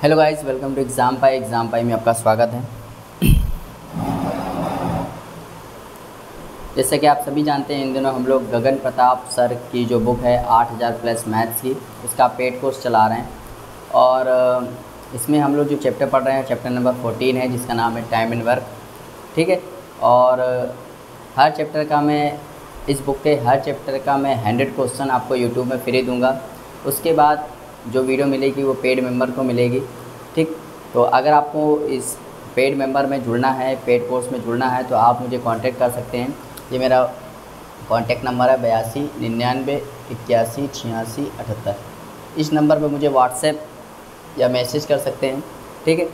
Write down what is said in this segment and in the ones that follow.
Hello guys, welcome to exam pie में आपका स्वागत है। जैसे कि आप सभी जानते हैं, इन दिनों हम लोग गगन प्रताप सर की जो बुक है 8000 प्लस मैथ्स की, उसका पेड कोर्स चला रहे हैं। और इसमें हम लोग जो चैप्टर पढ़ रहे हैं, चैप्टर नंबर 14 है, जिसका नाम है टाइम एंड वर्क। ठीक है। और हर चैप्टर का मैं इस बुक के हर चैप्टर का मैं 100 क्वेश्चन आपको यूट्यूब में फ्री दूंगा। उसके बाद जो वीडियो मिलेगी वो पेड मेंबर को मिलेगी। ठीक। तो अगर आपको इस पेड मेंबर में जुड़ना है, पेड कोर्स में जुड़ना है, तो आप मुझे कांटेक्ट कर सकते हैं। ये मेरा कांटेक्ट नंबर है 82 99 81 86 78। इस नंबर पे मुझे व्हाट्सएप या मैसेज कर सकते हैं। ठीक है,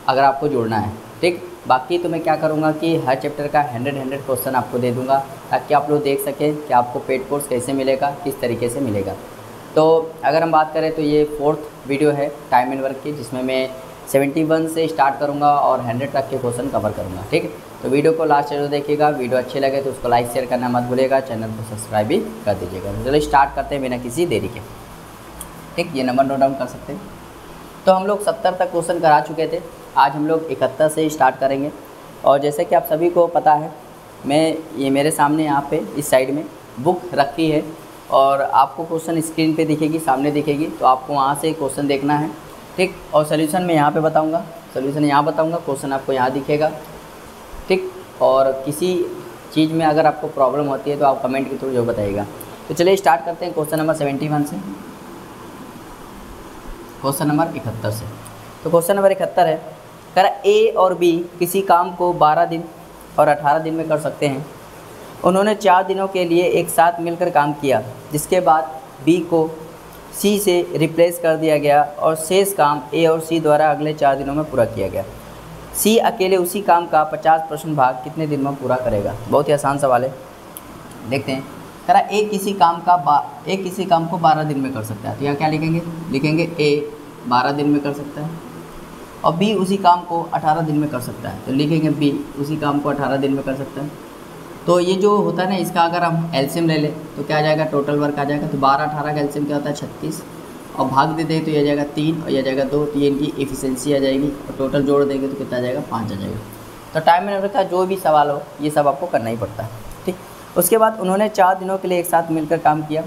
अगर आपको जुड़ना है। ठीक। बाकी तो मैं क्या करूँगा कि हर चैप्टर का 100 क्वेश्चन आपको दे दूँगा, ताकि आप लोग देख सकें कि आपको पेड कोर्स कैसे मिलेगा, किस तरीके से मिलेगा। तो अगर हम बात करें तो ये 4th वीडियो है टाइम एंड वर्क की, जिसमें मैं 71 से स्टार्ट करूंगा और 100 तक के क्वेश्चन कवर करूंगा। ठीक है। तो वीडियो को लास्ट जरूर देखिएगा। वीडियो अच्छे लगे तो उसको लाइक शेयर करना मत भूलिएगा, चैनल को सब्सक्राइब भी कर दीजिएगा। तो चलिए स्टार्ट करते हैं बिना किसी देरी के। ठीक। ये नंबर नोट डाउन कर सकते हैं। तो हम लोग 70 तक क्वेश्चन करा चुके थे। आज हम लोग 71 से स्टार्ट करेंगे। और जैसे कि आप सभी को पता है, ये मेरे सामने यहाँ पे इस साइड में बुक रखी है और आपको क्वेश्चन स्क्रीन पे दिखेगी, सामने दिखेगी, तो आपको वहाँ से क्वेश्चन देखना है। ठीक। और सोल्यूशन मैं यहाँ पे बताऊँगा, सोल्यूशन यहाँ बताऊँगा, क्वेश्चन आपको यहाँ दिखेगा। ठीक। और किसी चीज़ में अगर आपको प्रॉब्लम होती है तो आप कमेंट के थ्रू जो बताइएगा। तो चलिए स्टार्ट करते हैं क्वेश्चन नंबर 71 से, क्वेश्चन नंबर 71 से। तो क्वेश्चन नंबर 71 है, कह रहा ए और बी किसी काम को 12 दिन और 18 दिन में कर सकते हैं। उन्होंने 4 दिनों के लिए एक साथ मिलकर काम किया, जिसके बाद बी को सी से रिप्लेस कर दिया गया और शेष काम ए और सी द्वारा अगले 4 दिनों में पूरा किया गया। सी अकेले उसी काम का 50% भाग कितने दिन में पूरा करेगा? बहुत ही आसान सवाल है, देखते हैं। कह रहा ए किसी काम को 12 दिन में कर सकता है, तो यहाँ क्या लिखेंगे ए 12 दिन में कर सकता है, और बी उसी काम को 18 दिन में कर सकता है, तो लिखेंगे बी उसी काम को 18 दिन में कर सकता है। तो ये जो होता है ना, इसका अगर हम एलसीएम ले लें तो क्या आ जाएगा, टोटल वर्क आ जाएगा। तो 12-18 का एलसीएम क्या होता है, 36, और भाग दे दें तो ये आ जाएगा 3 और ये आ जाएगा 2, तो ये इनकी एफिशिएंसी आ जाएगी, और टोटल जोड़ देंगे तो कितना आ जाएगा, 5 आ जाएगा। तो टाइम मैनेजमेंट का जो भी सवाल हो, ये सब आपको करना ही पड़ता है। ठीक। उसके बाद उन्होंने 4 दिनों के लिए एक साथ मिलकर काम किया।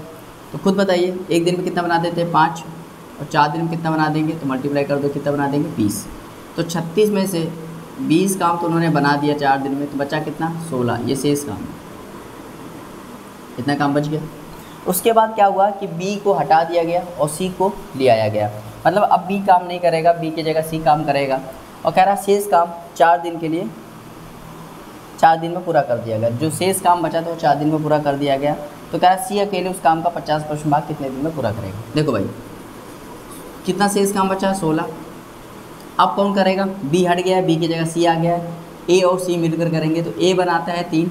तो खुद बताइए, एक दिन में कितना बना देते हैं, 5, और 4 दिन में कितना बना देंगे, तो मल्टीप्लाई कर दो, कितना बना देंगे, 20। तो 36 में से 20 काम तो उन्होंने बना दिया 4 दिन में, तो बचा कितना, 16। ये शेष काम, इतना काम बच गया। उसके बाद क्या हुआ कि बी को हटा दिया गया और सी को ले आया गया। मतलब अब बी काम नहीं करेगा, बी की जगह सी काम करेगा। और कह रहा शेष काम 4 दिन के लिए 4 दिन में पूरा कर दिया गया। जो शेष काम बचा था वो 4 दिन में पूरा कर दिया गया। तो कह रहा सी अकेले उस काम का 50% भाग कितने दिन में पूरा करेगा? देखो भाई, कितना शेष काम बचा, 16। अब कौन करेगा, बी हट गया है, बी की जगह सी आ गया है। ए और सी मिलकर करेंगे, तो ए बनाता है 3,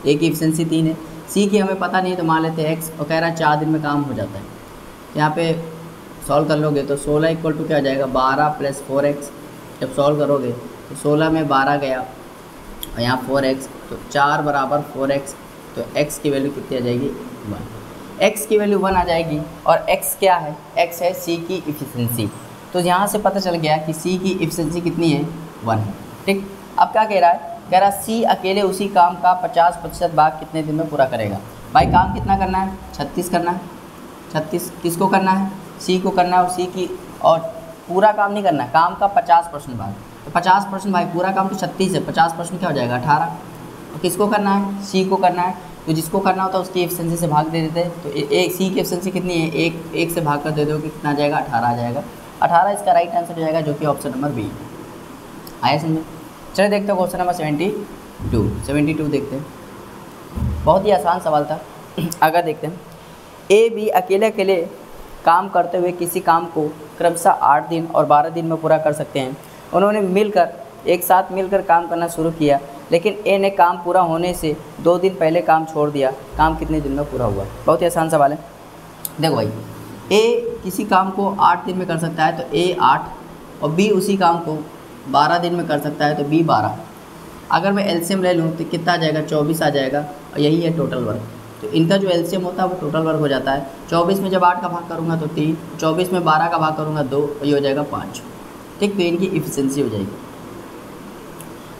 ए की एफिशिएंसी 3 है, सी की हमें पता नहीं तो मान लेते हैं एक्स, और कह रहा है 4 दिन में काम हो जाता है। यहाँ पे सॉल्व कर लोगे तो 16 इक्वल टू क्या आ जाएगा, 12 + 4x। जब सॉल्व करोगे तो 16 में 12 गया और यहाँ 4x, तो 4 = 4x। तो x की वैल्यू कितनी आ जाएगी, 1। x की वैल्यू 1 आ जाएगी, और x क्या है, x है सी की एफिशिएंसी। तो यहाँ से पता चल गया कि सी की एफिशिएंसी कितनी है, 1 है। ठीक। अब क्या कह रहा है, कह रहा सी अकेले उसी काम का 50% भाग कितने दिन में पूरा करेगा? भाई काम कितना करना है, 36 करना है। 36 किसको करना है, सी को करना है, और सी की, और पूरा काम नहीं करना है, काम का 50% भाग। तो 50% भाई, पूरा काम तो 36 है, 50% क्या हो जाएगा, 18। और किसको करना है, सी को करना है। तो जिसको करना होता है उसकी एफिशिएंसी से भाग दे देते हैं। तो एक सी की एफिशिएंसी कितनी है, एक से भाग कर दे दो, कितना आ जाएगा, 18 आ जाएगा। 18 इसका राइट आंसर हो जाएगा, जो कि ऑप्शन नंबर बी। आया समझे? चलिए देखते हैं क्वेश्चन नंबर 72 देखते हैं। बहुत ही आसान सवाल था। अगर देखते हैं, ए बी अकेले काम करते हुए किसी काम को क्रमशः 8 दिन और 12 दिन में पूरा कर सकते हैं। उन्होंने एक साथ मिलकर काम करना शुरू किया, लेकिन ए ने काम पूरा होने से 2 दिन पहले काम छोड़ दिया। काम कितने दिन में पूरा हुआ? बहुत ही आसान सवाल है। देखो भाई, ए किसी काम को 8 दिन में कर सकता है, तो ए 8, और बी उसी काम को 12 दिन में कर सकता है, तो बी 12। अगर मैं एलसीएम ले लूँ तो कितना आ जाएगा, 24 आ जाएगा, और यही है टोटल वर्क। तो इनका जो एलसीएम होता है वो टोटल वर्क हो जाता है। 24 में जब 8 का भाग करूँगा तो 3, 24 में 12 का भाग करूँगा 2, ये हो जाएगा 5। ठीक, तो इनकी इफिशिएंसी हो जाएगी।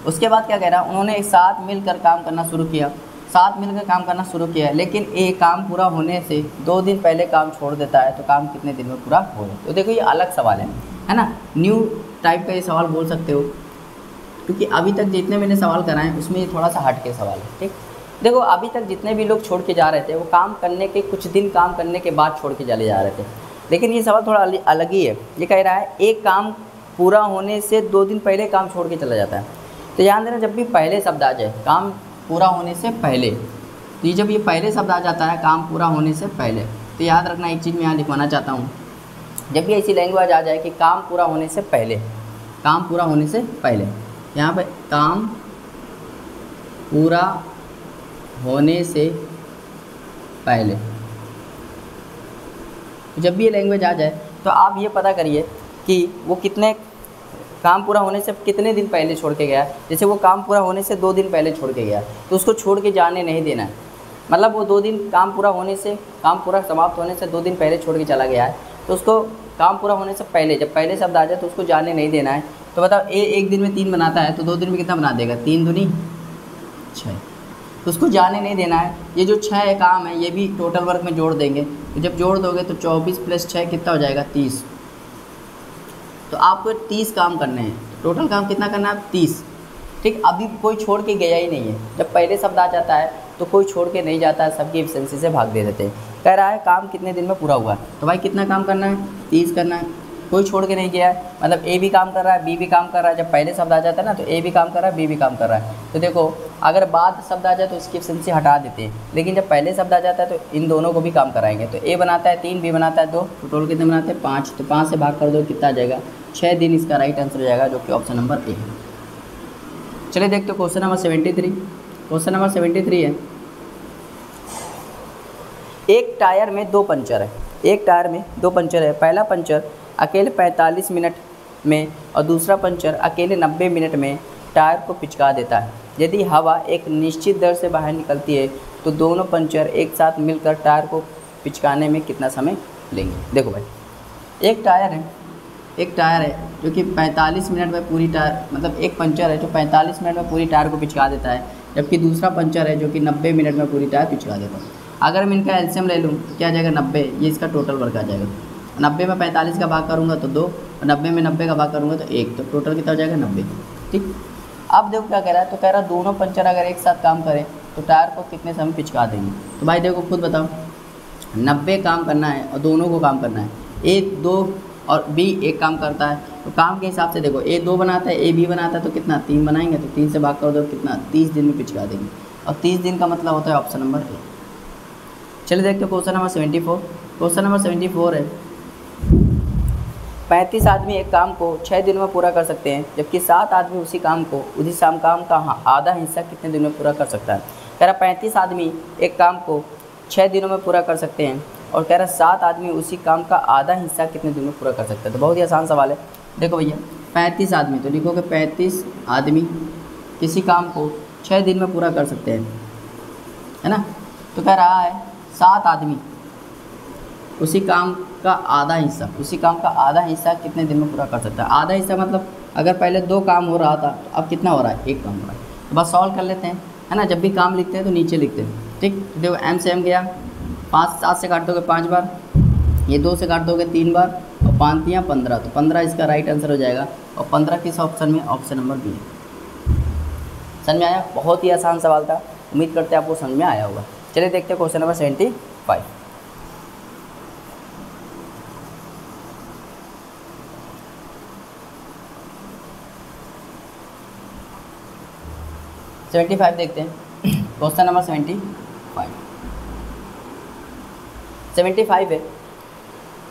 उसके बाद क्या कह रहा है, उन्होंने एक साथ मिलकर काम करना शुरू किया, साथ मिलकर काम करना शुरू किया, लेकिन ये काम पूरा होने से 2 दिन पहले काम छोड़ देता है, तो काम कितने दिन में पूरा हो जाए। तो देखो ये अलग सवाल है ना, न्यू टाइप का ये सवाल बोल सकते हो, क्योंकि अभी तक जितने मैंने सवाल कराए उसमें ये थोड़ा सा हट के सवाल है। ठीक, देखो अभी तक जितने भी लोग छोड़ के जा रहे थे वो काम करने के कुछ दिन काम करने के बाद छोड़ के चले जा रहे थे, लेकिन ये सवाल थोड़ा अलग ही है। ये कह रहा है एक काम पूरा होने से 2 दिन पहले काम छोड़ के चला जाता है। तो ध्यान देना, जब भी पहले शब्द आ जाए काम पूरा होने से पहले, तो ये जब ये पहले शब्द आ जाता है काम पूरा होने से पहले, तो याद रखना एक चीज़ मैं यहाँ लिखवाना चाहता हूँ, जब भी ऐसी लैंग्वेज आ जाए कि काम पूरा होने से पहले, काम पूरा होने से पहले, यहाँ पे काम पूरा होने से पहले, जब भी ये लैंग्वेज आ जाए तो आप ये पता करिए कि वो कितने काम पूरा होने से कितने दिन पहले छोड़ के गया। जैसे वो काम पूरा होने से 2 दिन पहले छोड़ के गया, तो उसको छोड़ के जाने नहीं देना है। मतलब वो 2 दिन काम पूरा होने से, काम पूरा समाप्त होने से 2 दिन पहले छोड़ के चला गया है, तो उसको काम पूरा होने से पहले, जब पहले शब्द आ जाए तो उसको जाने नहीं देना है। तो बताओ ए 1 दिन में 3 बनाता है, तो 2 दिन में कितना बना देगा, 3 दूनी 6, तो उसको जाने नहीं देना है। ये जो 6 काम है ये भी टोटल वर्क में जोड़ देंगे, तो जब जोड़ दोगे तो 24 + 6 कितना हो जाएगा, 30। तो आपको 30 काम करने हैं, टोटल काम कितना करना है, 30। ठीक, अभी कोई छोड़ के गया ही नहीं है। जब पहले शब्द आ जाता है तो कोई छोड़ के नहीं जाता है, सबकी एफिशिएंसी से भाग दे देते हैं। कह रहा है काम कितने दिन में पूरा हुआ, तो भाई कितना काम करना है, 30 करना है। कोई छोड़ के नहीं गया है, मतलब ए भी काम कर रहा है, बी भी काम कर रहा है। जब पहले शब्द आ जाता है ना तो ए भी काम कर रहा है, बी भी काम कर रहा है। तो देखो अगर बाद शब्द आ जाए तो इसकी एफिशिएंसी हटा देते हैं, लेकिन जब पहले शब्द आ जाता है तो इन दोनों को भी काम कराएंगे। तो ए बनाता है 3, बी बनाता है 2, तो टोटल कितने बनाते हैं, 5। तो 5 से भाग कर दो, कितना आ जाएगा, 6 दिन। इसका राइट आंसर हो जाएगा, जो कि ऑप्शन नंबर ए है। चलिए देखते हो क्वेश्चन नंबर 73। क्वेश्चन नंबर 73 है, एक टायर में 2 पंचर है, एक टायर में 2 पंचर है। पहला पंचर अकेले 45 मिनट में और दूसरा पंचर अकेले 90 मिनट में टायर को पिचका देता है। यदि हवा एक निश्चित दर से बाहर निकलती है तो दोनों पंचर एक साथ मिलकर टायर को पिचकाने में कितना समय लेंगे। देखो भाई, एक टायर है जो कि 45 मिनट में पूरी टायर, मतलब एक पंचर है जो 45 मिनट में पूरी टायर को पिचका देता है, जबकि दूसरा पंचर है जो कि 90 मिनट में पूरी टायर पिचका देता है। अगर मैं इनका एलसीएम ले लूँ तो क्या आ जाएगा, 90, ये इसका टोटल वर्क आ जाएगा। 90 में 45 का भाग करूँगा तो 2, और 90 में 90 का भाग करूँगा तो 1, तो टोटल कितना हो जाएगा, 90। ठीक, अब देखो क्या कह रहा है, तो कह रहा है दोनों पंचर अगर एक साथ काम करें तो टायर को कितने समय पिचका देंगे। तो भाई देखो खुद बताओ, 90 काम करना है और दोनों को काम करना है, ए 2 और बी 1 काम करता है। तो काम के हिसाब से देखो, ए 2 बनाता है, ए बी बनाता है, तो कितना 3 बनाएंगे, तो 3 से भाग कर दो, कितना 30 दिन में पिचका देंगे। और 30 दिन का मतलब होता है ऑप्शन नंबर ए। चलिए देखते हो क्वेश्चन नंबर 74। क्वेश्चन नंबर 74 है, 35 आदमी एक काम को 6 दिन में पूरा कर सकते हैं, जबकि 7 आदमी उसी काम का आधा हिस्सा कितने दिन में पूरा कर सकता है। कह रहा 35 आदमी एक काम को 6 दिनों में पूरा कर सकते हैं, और कह रहा 7 आदमी उसी काम का आधा हिस्सा कितने दिन में पूरा कर सकते हैं। तो बहुत ही आसान सवाल है। देखो भैया 35 आदमी, तो लिखोगे 35 आदमी किसी काम को 6 दिन में पूरा कर सकते हैं, है ना। तो कह रहा है 7 आदमी उसी काम का आधा हिस्सा कितने दिन में पूरा कर सकता है। आधा हिस्सा मतलब अगर पहले 2 काम हो रहा था तो अब कितना हो रहा है, 1 काम हो रहा है। तो बस सॉल्व कर लेते हैं, है ना। जब भी काम लिखते हैं तो नीचे लिखते हैं। ठीक, देखो एम से एम गया, 5 7 से काट दोगे 5 बार, ये 2 से काट दोगे 3 बार, और 5 3 15, तो 15 इसका राइट आंसर हो जाएगा। और 15 किस ऑप्शन में, ऑप्शन नंबर बी है। समझ में आया, बहुत ही आसान सवाल था, उम्मीद करते हैं आपको समझ में आया होगा। चलिए देखते हैं क्वेश्चन नंबर 75। देखते हैं क्वेश्चन नंबर 75 है।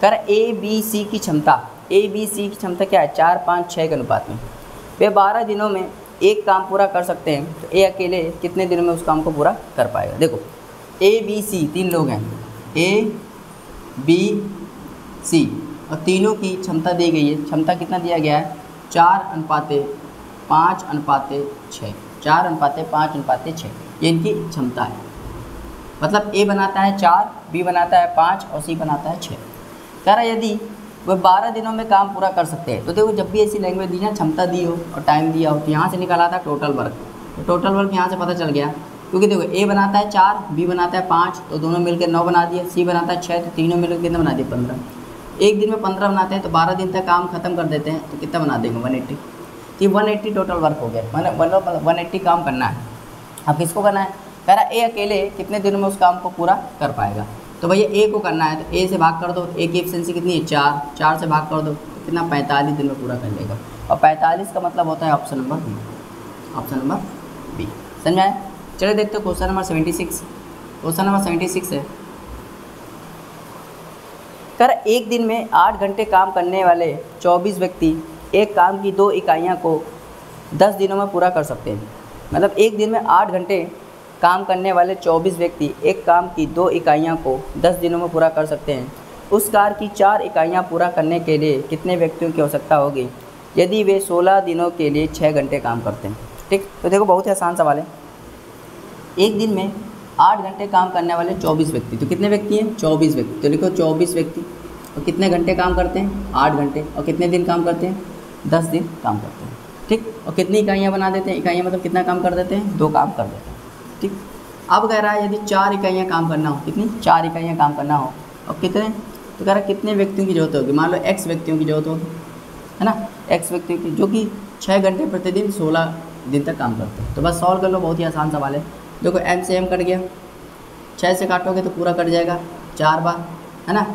कर ए बी सी की क्षमता क्या है, 4 5 6 के अनुपात में। वे 12 दिनों में एक काम पूरा कर सकते हैं, तो ए अकेले कितने दिनों में उस काम को पूरा कर पाएगा। देखो ए बी सी 3 लोग हैं, ए बी सी, और तीनों की क्षमता दी गई है। क्षमता कितना दिया गया है, 4:5:6, 4:5:6, ये इनकी क्षमता है। मतलब ए बनाता है 4, बी बनाता है 5 और सी बनाता है 6। कह रहा है यदि वह 12 दिनों में काम पूरा कर सकते हैं। तो देखो जब भी ऐसी लैंग्वेज दी ना, क्षमता दी हो और टाइम दिया हो, तो यहाँ से निकाला था टोटल वर्क। तो टोटल वर्क यहाँ से पता चल गया, क्योंकि देखो ए बनाता है 4, बी बनाता है 5, तो दोनों मिलकर 9 बना दिए, सी बनाता है 6, तो तीनों मिलकर कितना बना दिए 15। एक दिन में 15 बनाते हैं तो 12 दिन तक काम खत्म कर देते हैं, तो कितना बना देंगे 180। तो 180 टोटल वर्क हो गया, मतलब 180 काम करना है। अब किसको करना है? कह रहा ए अकेले कितने दिनों में उस काम को पूरा कर पाएगा। तो भैया ए को करना है तो ए से भाग कर दो, ए की एफिशिएंसी कितनी है 4, 4 से भाग कर दो तो कितना 45 दिन में पूरा कर लेगा। और 45 का मतलब होता है option number B, option number B. समझ में आया? चलिए देखते हो क्वेश्चन नंबर 76। क्वेश्चन नंबर 76 है, कर एक दिन में 8 घंटे काम करने वाले 24 व्यक्ति एक काम की 2 इकाइयाँ को 10 दिनों में पूरा कर सकते हैं। मतलब एक दिन में 8 घंटे काम करने वाले 24 व्यक्ति एक काम की 2 इकाइयाँ को 10 दिनों में पूरा कर सकते हैं। उस कार्य की 4 इकाइयाँ पूरा करने के लिए कितने व्यक्तियों की आवश्यकता होगी यदि वे 16 दिनों के लिए 6 घंटे काम करते हैं? ठीक, तो देखो बहुत ही आसान सवाल है। एक दिन में 8 घंटे काम करने वाले 24 व्यक्ति, तो कितने व्यक्ति हैं? 24 व्यक्ति। तो लिखो 24 व्यक्ति और कितने घंटे काम करते हैं? 8 घंटे। और कितने दिन काम करते हैं? 10 दिन काम करते हैं। ठीक, और कितनी इकाइयाँ बना देते हैं? इकाइयाँ मतलब कितना काम कर देते हैं? 2 काम कर देते हैं। ठीक, अब कह रहा है यदि 4 इकाइयाँ काम करना हो, कितनी? 4 इकाइयाँ काम करना हो, और कितने? तो कह रहा है कितने व्यक्तियों की जरूरत होगी? मान लो x व्यक्तियों की जरूरत होगी, है ना, x व्यक्तियों की, जो कि 6 घंटे प्रतिदिन 16 दिन तक काम करते हैं। तो बस सॉल्व कर लो, बहुत ही आसान सवाल है। देखो m से m कट गया, 6 से काटोगे तो पूरा कट जाएगा 4 बार, है ना,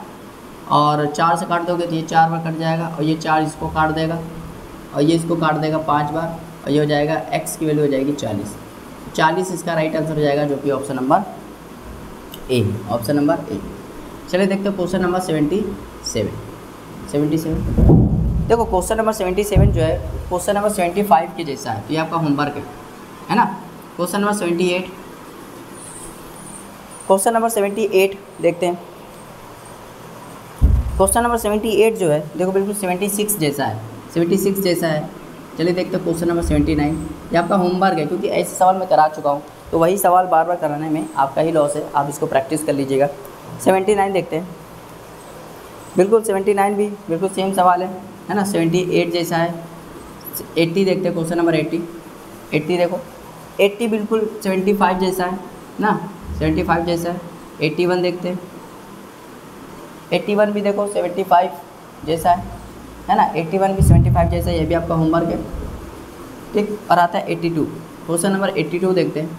और 4 से काट दोगे तो ये 4 बार कट जाएगा, और ये 4 इसको काट देगा, और ये इसको काट देगा 5 बार, और ये हो जाएगा x की वैल्यू हो जाएगी 40। 40 इसका राइट आंसर हो जाएगा, जो कि option number A, option number A. चलिए देखते हैं क्वेश्चन नंबर 77। देखो क्वेश्चन नंबर 77 जो है क्वेश्चन नंबर 75 के जैसा है, तो ये आपका होमवर्क है ना। क्वेश्चन नंबर 78, क्वेश्चन नंबर 78 देखते हैं। क्वेश्चन नंबर 78 जो है देखो बिल्कुल 76 जैसा है, 76 जैसा है। चलिए देखते हैं क्वेश्चन नंबर 79। ये आपका होमवर्क है, क्योंकि ऐसे सवाल मैं करा चुका हूँ, तो वही सवाल बार बार कराने में आपका ही लॉस है, आप इसको प्रैक्टिस कर लीजिएगा। 79 देखते हैं। बिल्कुल 79 भी बिल्कुल सेम सवाल है ना, 78 जैसा है। 80 देखते हैं, क्वेश्चन नंबर 80। 80 देखो, 80 बिल्कुल 75 जैसा है ना, 75 जैसा है। 81 देखते हैं, 81 भी देखो 75 जैसा है ना, 81 भी 75 जैसा है, ये भी आपका होमवर्क है। ठीक, और आता है 82। क्वेश्चन नंबर 82 देखते हैं।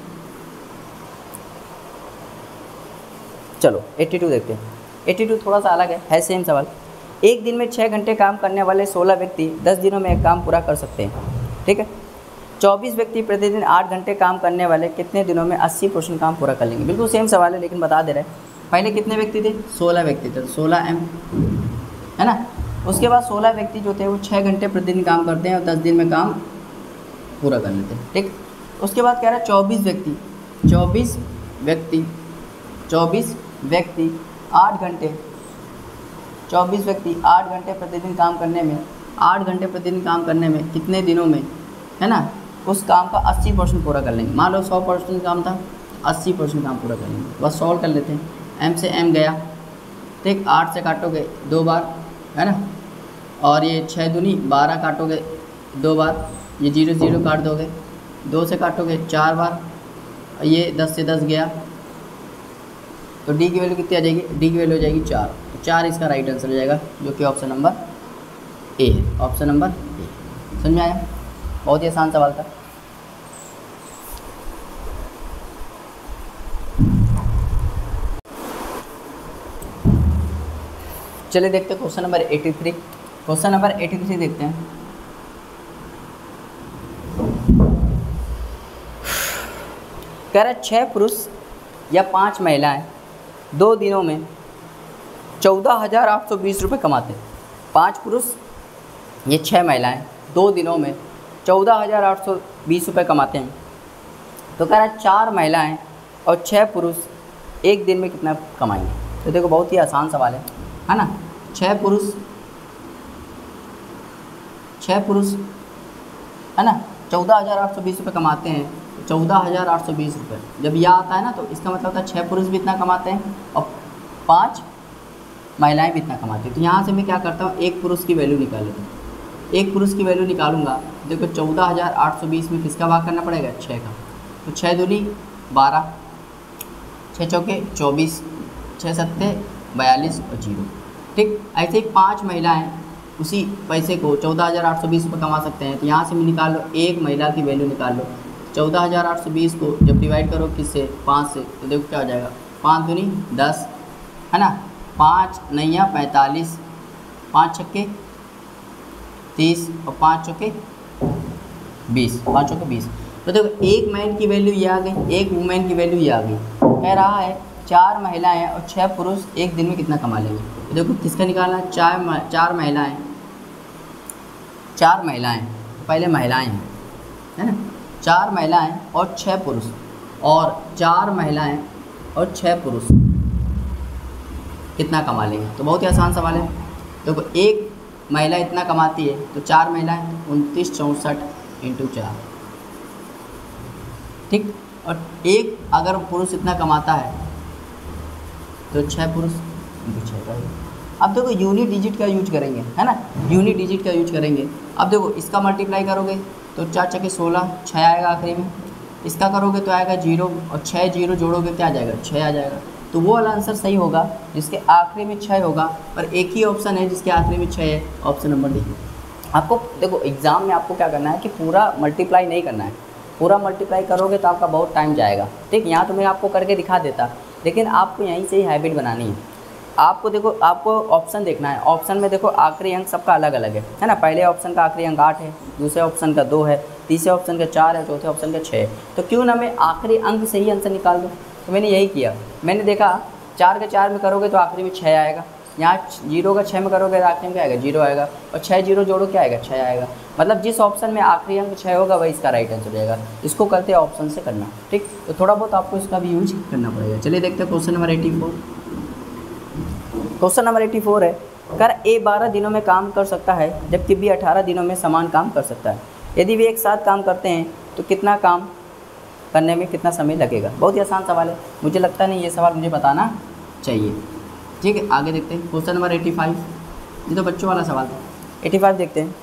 चलो 82 देखते हैं। 82 थोड़ा सा अलग है सेम सवाल। एक दिन में 6 घंटे काम करने वाले 16 व्यक्ति 10 दिनों में एक काम पूरा कर सकते हैं। ठीक है, 24 व्यक्ति प्रतिदिन 8 घंटे काम करने वाले कितने दिनों में 80% काम पूरा कर लेंगे? बिल्कुल सेम सवाल है, लेकिन बता दे रहे हैं। पहले कितने व्यक्ति थे? 16 व्यक्ति थे, 16 m, है ना। उसके बाद 16 व्यक्ति जो थे वो 6 घंटे प्रतिदिन काम करते हैं और 10 दिन में काम पूरा कर लेते हैं। ठीक, उसके बाद कह रहा है 24 व्यक्ति 8 घंटे 24 व्यक्ति 8 घंटे प्रतिदिन काम करने में 8 घंटे प्रतिदिन काम करने में कितने दिनों में, है ना, उस काम का 80% पूरा कर लेंगे। मान लो 100% काम था, 80% काम पूरा कर लेंगे। बस सॉल्व कर लेते हैं। m से m गया, ठीक, 8 से काटोगे 2 बार, है ना, और ये 6 दूनी 12 काटोगे 2 बार, ये 0 0 काट दोगे, 2 से काटोगे 4 बार, ये 10 से 10 गया, तो d की वैल्यू कितनी आ जाएगी? d की वैल्यू हो जाएगी 4। तो 4 इसका राइट आंसर हो जाएगा, जो कि ऑप्शन नंबर ए है, ऑप्शन नंबर ए। समझ में आया? बहुत ही आसान सवाल था। चलिए देखते हैं क्वेश्चन नंबर 83। क्वेश्चन नंबर 83 देखते हैं। कह रहा है 6 पुरुष या 5 महिलाएं 2 दिनों में 14,820 रुपये कमाते हैं। 5 पुरुष ये 6 महिलाएं 2 दिनों में 14,820 रुपये कमाते हैं। तो कह रहा है 4 महिलाएं और 6 पुरुष एक दिन में कितना कमाएंगे? तो देखो बहुत ही आसान सवाल है ना। 6 पुरुष है ना 14,820 रुपये कमाते हैं। 14,820 रुपये। जब यह आता है ना तो इसका मतलब होता है 6 पुरुष भी इतना कमाते हैं और 5 महिलाएं भी इतना कमाती हैं। तो यहाँ से मैं क्या करता हूँ, एक पुरुष की वैल्यू निकाल लेता हूँ। एक पुरुष की वैल्यू निकालूंगा, देखो 14,820 में किसका भाग करना पड़ेगा, 6 का। तो 6 दूनी 12, 6 चौके 24, 6 सत्ते 42 और 0। ठीक, ऐसे ही 5 महिलाएं उसी पैसे को 14,820 रुपये कमा सकते हैं। तो यहाँ से मैं निकाल लो, एक महिला की वैल्यू निकाल लो। 14,820 को जब डिवाइड करो किससे, 5 से, तो देखो क्या हो जाएगा, 5 दूनी 10, है ना, 5 नैया 45, 5 छक्के 30 और 5 चौके 20, 5 चौके 20। तो देखो एक मैन की वैल्यू ये आ गई, एक वुमेन की वैल्यू ये आ गई। कह रहा है 4 महिलाएं और 6 पुरुष एक दिन में कितना कमा लेंगे। तो देखो किसका निकालना है, 4 महिलाएं, 4 महिलाएं, तो पहले महिलाएं हैं, है ना, 4 महिलाएं और 6 पुरुष, और 4 महिलाएं और 6 पुरुष कितना कमा लेंगे। तो बहुत ही आसान सवाल है। देखो एक महिला इतना कमाती है तो 4 महिलाएं 29 64 × 4, ठीक, और एक अगर पुरुष इतना कमाता है तो 6 पुरुष × 6। अब देखो यूनिट डिजिट का यूज करेंगे, है ना, यूनिट डिजिट का यूज करेंगे। अब देखो इसका मल्टीप्लाई करोगे तो 4 चौके 16, 6 आएगा आखिरी में। इसका करोगे तो आएगा 0, और 6 0 जोड़ोगे क्या आ जाएगा, 6 आ जाएगा। तो वो वाला आंसर सही होगा जिसके आखिरी में 6 होगा, पर एक ही ऑप्शन है जिसके आखिरी में 6 है, ऑप्शन नंबर डी। आपको देखो एग्ज़ाम में आपको क्या करना है कि पूरा मल्टीप्लाई नहीं करना है। पूरा मल्टीप्लाई करोगे तो आपका बहुत टाइम जाएगा। ठीक, यहाँ तो मैं आपको करके दिखा देता, लेकिन आपको यहीं से ही हैबिट बनानी है। आपको देखो, आपको ऑप्शन देखना है। ऑप्शन में देखो आखिरी अंक सबका अलग अलग है ना। पहले ऑप्शन का आखिरी अंक 8 है, दूसरे ऑप्शन का 2 है, तीसरे ऑप्शन का 4 है, चौथे ऑप्शन का 6 है। तो क्यों ना मैं आखिरी अंक से ही आंसर निकाल दूँ। तो मैंने यही किया। मैंने देखा 4 का 4 में करोगे तो आखिरी में 6 आएगा, यहाँ 0 का 6 में करोगे तो आखिरी में क्या आएगा, 0 आएगा, और 6 0 जोड़ो क्या आएगा, 6 आएगा। मतलब जिस ऑप्शन में आखिरी अंक 6 होगा वही इसका राइट आंसर हो जाएगा। इसको करते हैं ऑप्शन से करना। ठीक, तो थोड़ा बहुत आपको इसका भी यूज करना पड़ेगा। चलिए देखते हैं क्वेश्चन नंबर 84। क्वेश्चन नंबर 84 है, कर ए 12 दिनों में काम कर सकता है जबकि बी 18 दिनों में समान काम कर सकता है। यदि वे एक साथ काम करते हैं तो कितना काम करने में कितना समय लगेगा। बहुत ही आसान सवाल है, मुझे लगता नहीं ये सवाल मुझे बताना चाहिए। ठीक है, आगे देखते हैं क्वेश्चन नंबर 85। ये तो बच्चों वाला सवाल था। 85 देखते हैं।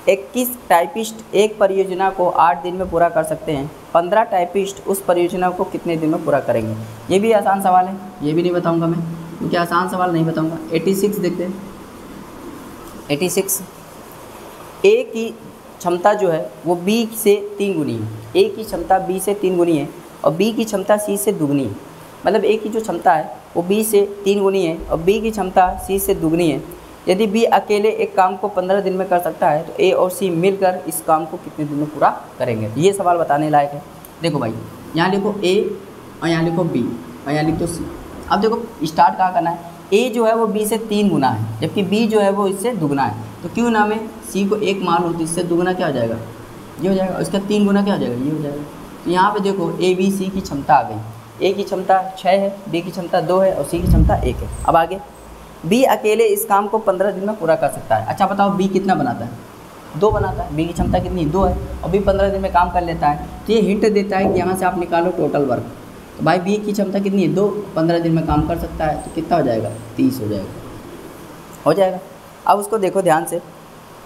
21 टाइपिस्ट एक परियोजना को 8 दिन में पूरा कर सकते हैं, 15 टाइपिस्ट उस परियोजना को कितने दिन में पूरा करेंगे। ये भी आसान सवाल है, ये भी नहीं बताऊंगा मैं, क्योंकि आसान सवाल नहीं बताऊंगा। 86 देखते हैं। 86, ए की क्षमता जो है वो बी से 3 गुनी है। ए की क्षमता बी से 3 गुनी है और बी की क्षमता सी से दुगनी है। मतलब ए की जो क्षमता है वो बी से 3 गुनी है और बी की क्षमता सी से दुगनी है। यदि बी अकेले एक काम को 15 दिन में कर सकता है तो ए और सी मिलकर इस काम को कितने दिन में पूरा करेंगे। ये सवाल बताने लायक है। देखो भाई, यहाँ लिखो ए और यहाँ लिखो बी और यहाँ लिख दो सी। अब देखो स्टार्ट कहाँ करना है। ए जो है वो बी से 3 गुना है जबकि बी जो है वो इससे दुगना है। तो क्यों ना मैं सी को 1 मान लूँ तो इससे दुगना क्या हो जाएगा, ये हो जाएगा, और इसका 3 गुना क्या हो जाएगा, ये हो जाएगा। तो यहाँ पे देखो ए बी सी की क्षमता आ गई। ए की क्षमता 6 है, बी की क्षमता 2 है और सी की क्षमता 1 है। अब आगे, बी अकेले इस काम को 15 दिन में पूरा कर सकता है। अच्छा बताओ बी कितना बनाता है, 2 बनाता है। बी की क्षमता कितनी, 2 है, और बी 15 दिन में काम कर लेता है। तो ये हिंट देता है कि यहाँ से आप निकालो टोटल वर्क। तो भाई बी की क्षमता कितनी है, 2, 15 दिन में काम कर सकता है, तो कितना हो जाएगा, 30 हो जाएगा, हो जाएगा। अब उसको देखो ध्यान से।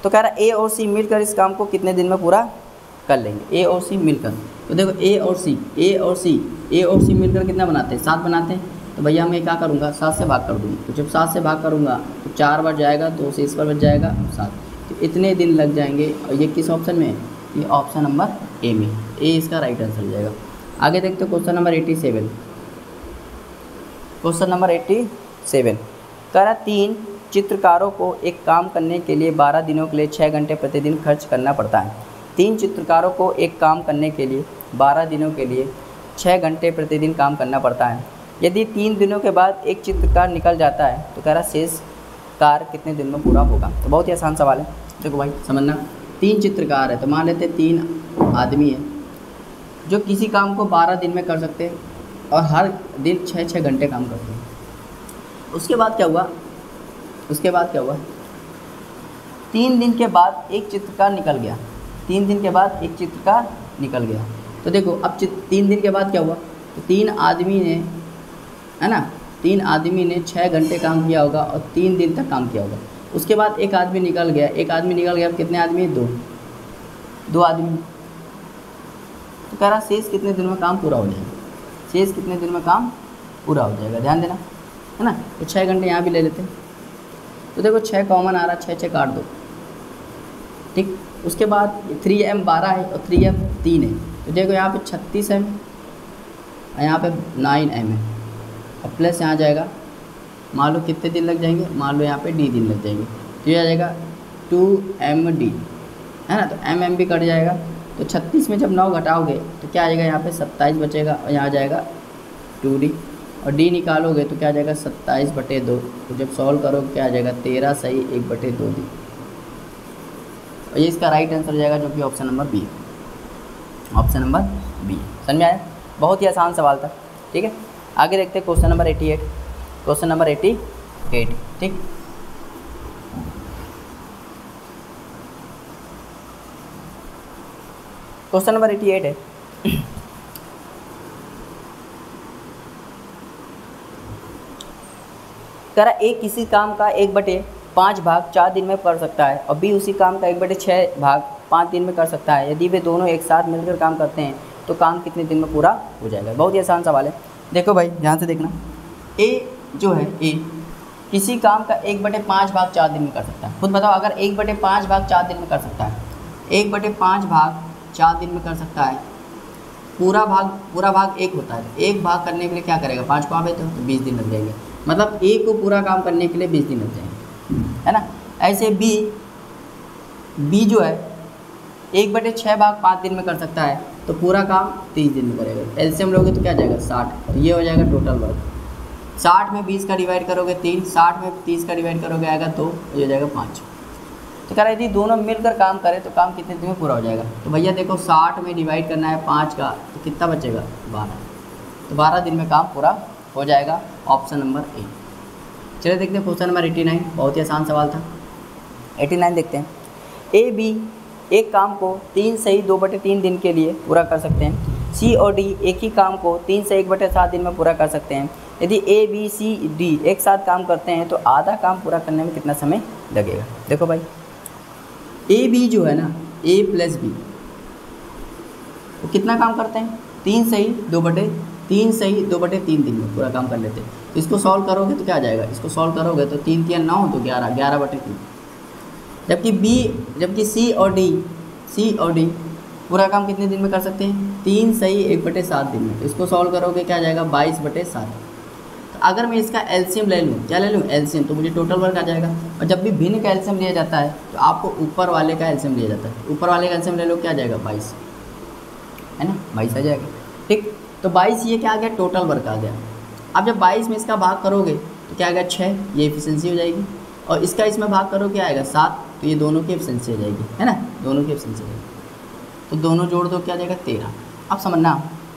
तो कह रहा है ए और सी मिलकर इस काम को कितने दिन में पूरा कर लेंगे। ए और सी मिलकर, तो देखो ए और सी मिलकर कितना बनाते हैं, 7 बनाते हैं। तो भैया मैं क्या करूँगा, 7 से भाग कर दूँगा। तो जब 7 से भाग करूँगा तो 4 बार जाएगा, 2 से इस पर बच जाएगा 7। तो इतने दिन लग जाएंगे। और ये किस ऑप्शन में है, ये ऑप्शन नंबर ए में। ए इसका राइट आंसर हो जाएगा। आगे देखते हो क्वेश्चन नंबर 87। क्वेश्चन नंबर 87 कह रहा 3 चित्रकारों को एक काम करने के लिए 12 दिनों के लिए 6 घंटे प्रतिदिन खर्च करना पड़ता है। 3 चित्रकारों को एक काम करने के लिए 12 दिनों के लिए 6 घंटे प्रतिदिन काम करना पड़ता है। यदि 3 दिनों के बाद एक चित्रकार निकल जाता है तो कह रहा शेष कार्य कितने दिन में पूरा होगा। तो बहुत ही आसान सवाल है। देखो भाई समझना, 3 चित्रकार है तो मान लेते 3 आदमी है जो किसी काम को 12 दिन में कर सकते हैं और हर दिन 6-6 घंटे काम करते हैं। उसके बाद क्या हुआ, 3 दिन के बाद एक चित्रकार निकल गया। 3 दिन के बाद एक चित्रकार निकल गया। तो देखो अब 3 दिन के बाद क्या हुआ, तो 3 आदमी ने, है ना, 3 आदमी ने 6 घंटे काम किया होगा और 3 दिन तक काम किया होगा। उसके बाद एक आदमी निकल गया, एक आदमी निकल गया, अब कितने आदमी, 2 आदमी। तो कह रहा शेष कितने दिन में काम पूरा हो जाएगा, शेष कितने दिन में काम पूरा हो जाएगा, ध्यान देना, है ना। तो 6 घंटे यहाँ भी ले लेते हैं, तो देखो 6 कॉमन आ रहा, 6 काट दो, ठीक। उसके बाद 3m 12 है और 3m 3 है, तो देखो यहाँ पे 36m और यहाँ पे 9m है, और प्लस यहाँ जाएगा, मान लो कितने दिन लग जाएंगे, मान लो यहाँ पे d दिन लग जाएंगे, तो ये आ जाएगा 2md, है ना। तो mm भी कट जाएगा, तो 36 में जब 9 घटाओगे तो क्या आ जाएगा, यहाँ पे 27 बचेगा और यहाँ आ जाएगा 2d, और d निकालोगे तो क्या आ जाएगा 27/2, तो जब सॉल्व करोगे क्या आ जाएगा 13 सही 1/2d, और ये इसका राइट आंसर हो जाएगा, जो कि option number B, option number B. समझ में आया, बहुत ही आसान सवाल था, ठीक है। आगे देखते हैं क्वेश्चन नंबर 88, क्वेश्चन नंबर 88, ठीक। क्वेश्चन नंबर 88 है, कह रहा ए किसी काम का 1/5 भाग 4 दिन में कर सकता है और बी उसी काम का 1/6 भाग 5 दिन में कर सकता है। यदि वे दोनों एक साथ मिलकर काम करते हैं तो काम कितने दिन में पूरा हो जाएगा। बहुत ही आसान सवाल है। देखो भाई ध्यान से देखना, ए जो है, ए किसी काम का 1/5 भाग 4 दिन में कर सकता है। खुद बताओ, अगर 1/5 भाग 4 दिन में कर सकता है, 1/5 भाग 4 दिन में कर सकता है, पूरा भाग 1 होता है, 1 भाग करने के लिए क्या करेगा, 5 को आवे तो 20 दिन लग जाएंगे, मतलब ए को पूरा काम करने के लिए 20 दिन लग जाएंगे, है ना। ऐसे बी जो है 1/6 भाग 5 दिन में कर सकता है, तो पूरा काम 30 दिन में करेगा। एलसीएम लोगे तो क्या जाएगा 60, और ये हो जाएगा टोटल वर्क। 60 में 20 का डिवाइड करोगे 3, 60 में 30 का डिवाइड करोगे आएगा 2, ये हो जाएगा 5। तो कह रहा है यदि दोनों मिलकर काम करें तो काम कितने दिन में पूरा हो जाएगा। तो भैया देखो 60 में डिवाइड करना है 5 का, तो कितना बचेगा 12, तो 12 दिन में काम पूरा हो जाएगा, ऑप्शन नंबर ए। चलिए देखते हैं क्वेश्चन नंबर 89, बहुत ही आसान सवाल था। 89 देखते हैं, ए बी एक काम को 3 सही 2/3 दिन के लिए पूरा कर सकते हैं। सी और डी एक ही काम को 3 से 1/7 दिन में पूरा कर सकते हैं। यदि ए बी सी डी एक साथ काम करते हैं तो आधा काम पूरा करने में कितना समय लगेगा। देखो भाई ए बी जो है ना, ए प्लस बी, वो कितना काम करते हैं, 3 सही 2/3 दिन में पूरा काम कर लेते हैं। तो इसको सॉल्व करोगे तो क्या आ जाएगा, इसको सॉल्व करोगे तो 3 3 9 तो 11, 11/3। जबकि सी और डी पूरा काम कितने दिन में कर सकते हैं, 3 सही 1/7 दिन में। तो इसको सॉल्व करोगे क्या आ जाएगा 22/7। तो अगर मैं इसका एलसीएम ले लूँ, क्या ले लूँ एलसीएम, तो मुझे टोटल वर्क आ जाएगा। और जब भी भिन्न का एलसीएम लिया जाता है तो आपको ऊपर वाले का एलसीएम लिया जाता है। ऊपर वाले का एलसीएम ले लो, क्या आ जाएगा 22, है ना, 22 आ जाएगा, ठीक। तो 22 ये क्या आ गया, टोटल वर्क आ गया। अब जब 22 में इसका भाग करोगे तो क्या आएगा 6, ये एफिशिएंसी हो जाएगी। और इसका इसमें भाग करोगे क्या आएगा 7, तो ये दोनों की एफिशिएंसी हो जाएगी, है ना, दोनों की एफिशिएंसी हो जाएगी। तो दोनों जोड़ दो क्या आ जाएगा 13। अब समझना,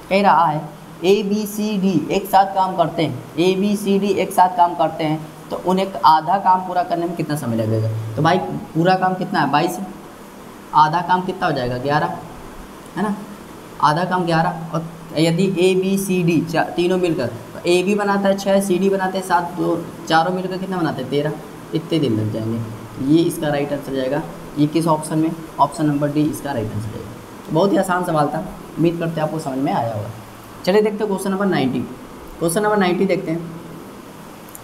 कह रहा है ए बी सी डी एक साथ काम करते हैं, ए बी सी डी एक साथ काम करते हैं तो उन्हें आधा काम पूरा करने में कितना समय लगेगा। तो भाई पूरा काम कितना है 22, आधा काम कितना हो जाएगा 11, है ना, आधा काम 11। और यदि ए बी सी डी तीनों मिलकर, तो ए बी बनाता है 6, सी डी बनाते हैं 7, दो चारों मिलकर कितना बनाते हैं 13, इतने दिन लग जाएंगे। ये इसका राइट आंसर हो जाएगा। ये किस ऑप्शन में, ऑप्शन नंबर डी इसका राइट आंसर जाएगा। बहुत ही आसान सवाल था, उम्मीद करते हैं आपको समझ में आया होगा। चलिए देखते हैं क्वेश्चन नंबर 90। क्वेश्चन नंबर 90 देखते हैं,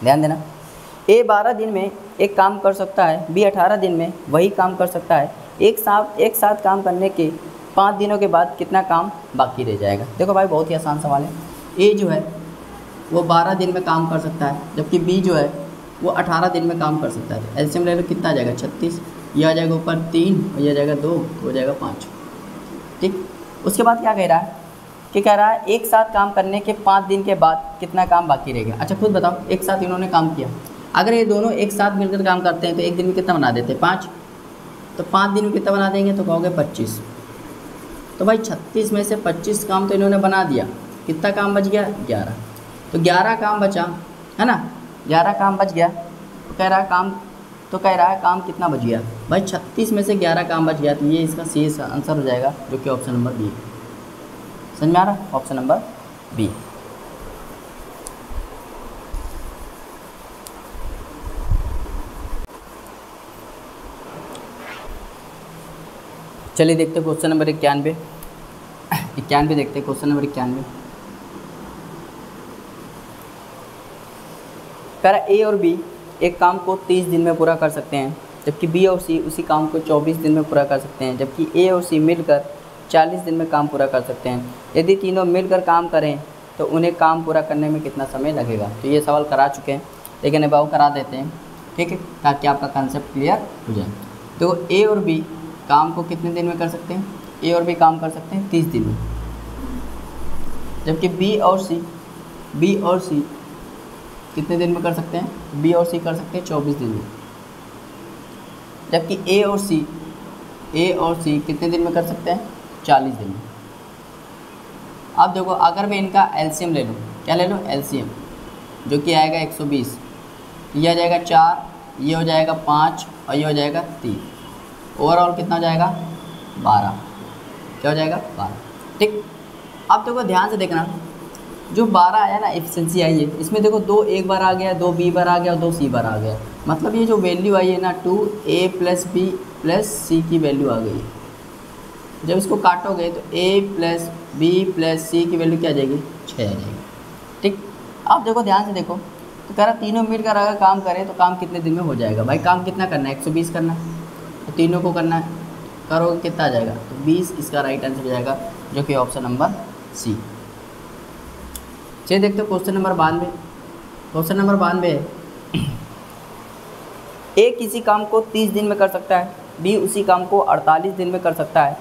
ध्यान देना। ए 12 दिन में एक काम कर सकता है, बी 18 दिन में वही काम कर सकता है। एक साथ काम करने के 5 दिनों के बाद कितना काम बाकी रह जाएगा। देखो भाई बहुत ही आसान सवाल है। ए जो है वो 12 दिन में काम कर सकता है, जबकि बी जो है वो 18 दिन में काम कर सकता है। एलसीएम ले लो, कितना आ जाएगा 36, ये आ जाएगा ऊपर 3 और ये आ जाएगा 2, तो हो जाएगा 5, ठीक। उसके बाद क्या कह रहा है कि कह रहा है एक साथ काम करने के 5 दिन के बाद कितना काम बाकी रहेगा। अच्छा खुद बताओ, एक साथ इन्होंने काम किया, अगर ये दोनों एक साथ मिलकर काम करते हैं तो एक दिन में कितना बना देते हैं 5, तो 5 दिन में कितना बना देंगे, तो कहोगे 25। तो भाई 36 में से 25 काम तो इन्होंने बना दिया, कितना काम बच गया 11। तो 11 काम बचा, है ना, 11 काम बच गया। तो कह रहा है काम कितना बच गया भाई, 36 में से 11 काम बच गया। तो ये इसका सही आंसर हो जाएगा, जो कि ऑप्शन नंबर बी है। समझ में आ रहा है? Option number B. चलिए देखते हैं क्वेश्चन नंबर 91 देखते हैं क्वेश्चन नंबर 91। कह रहा ए और बी एक काम को 30 दिन में पूरा कर सकते हैं, जबकि बी और सी उसी काम को 24 दिन में पूरा कर सकते हैं, जबकि ए और सी मिलकर 40 दिन में काम पूरा कर सकते हैं। यदि तीनों मिलकर काम करें तो उन्हें काम पूरा करने में कितना समय लगेगा। तो ये सवाल करा चुके हैं, लेकिन अब करा देते हैं, ठीक है, ताकि आपका कंसेप्ट क्लियर हो जाए। तो ए और बी काम को कितने दिन में कर सकते हैं? ए और बी काम कर सकते हैं 30 दिन में, जबकि बी और सी कितने दिन में कर सकते हैं? बी और सी कर सकते हैं 24 दिन में, जबकि ए और सी कितने दिन में कर सकते हैं? 40 दिन में। अब देखो, अगर मैं इनका एलसीएम ले लूँ, क्या ले लूँ? एलसीएम, जो कि आएगा 120, ये आ जाएगा 4, ये हो जाएगा 5 और ये हो जाएगा 3। ओवरऑल कितना हो जाएगा? 12। क्या हो जाएगा? 12। ठीक। अब देखो ध्यान से देखना, जो 12 आया ना, एफिशिएंसी आई है, इसमें देखो 2 एक बार आ गया, 2 बी बार आ गया और 2 सी बार आ गया। मतलब ये जो वैल्यू आई है ना 2a + b + c की वैल्यू आ गई है। जब इसको काटोगे तो a + b + c की वैल्यू क्या आ जाएगी? 6 आ जाएगी। ठीक। अब देखो ध्यान से देखो, तो कह रहा तीनों मिलकर अगर काम करें तो काम कितने दिन में हो जाएगा। भाई काम कितना करना है? 120 करना है, तो तीनों को करना है, करोगे कितना आ जाएगा? तो 20 इसका राइट आंसर हो जाएगा, जो कि ऑप्शन नंबर सी। चलिए देखते हो क्वेश्चन नंबर 92। क्वेश्चन नंबर 92 है, ए किसी काम को 30 दिन में कर सकता है, बी उसी काम को 48 दिन में कर सकता है।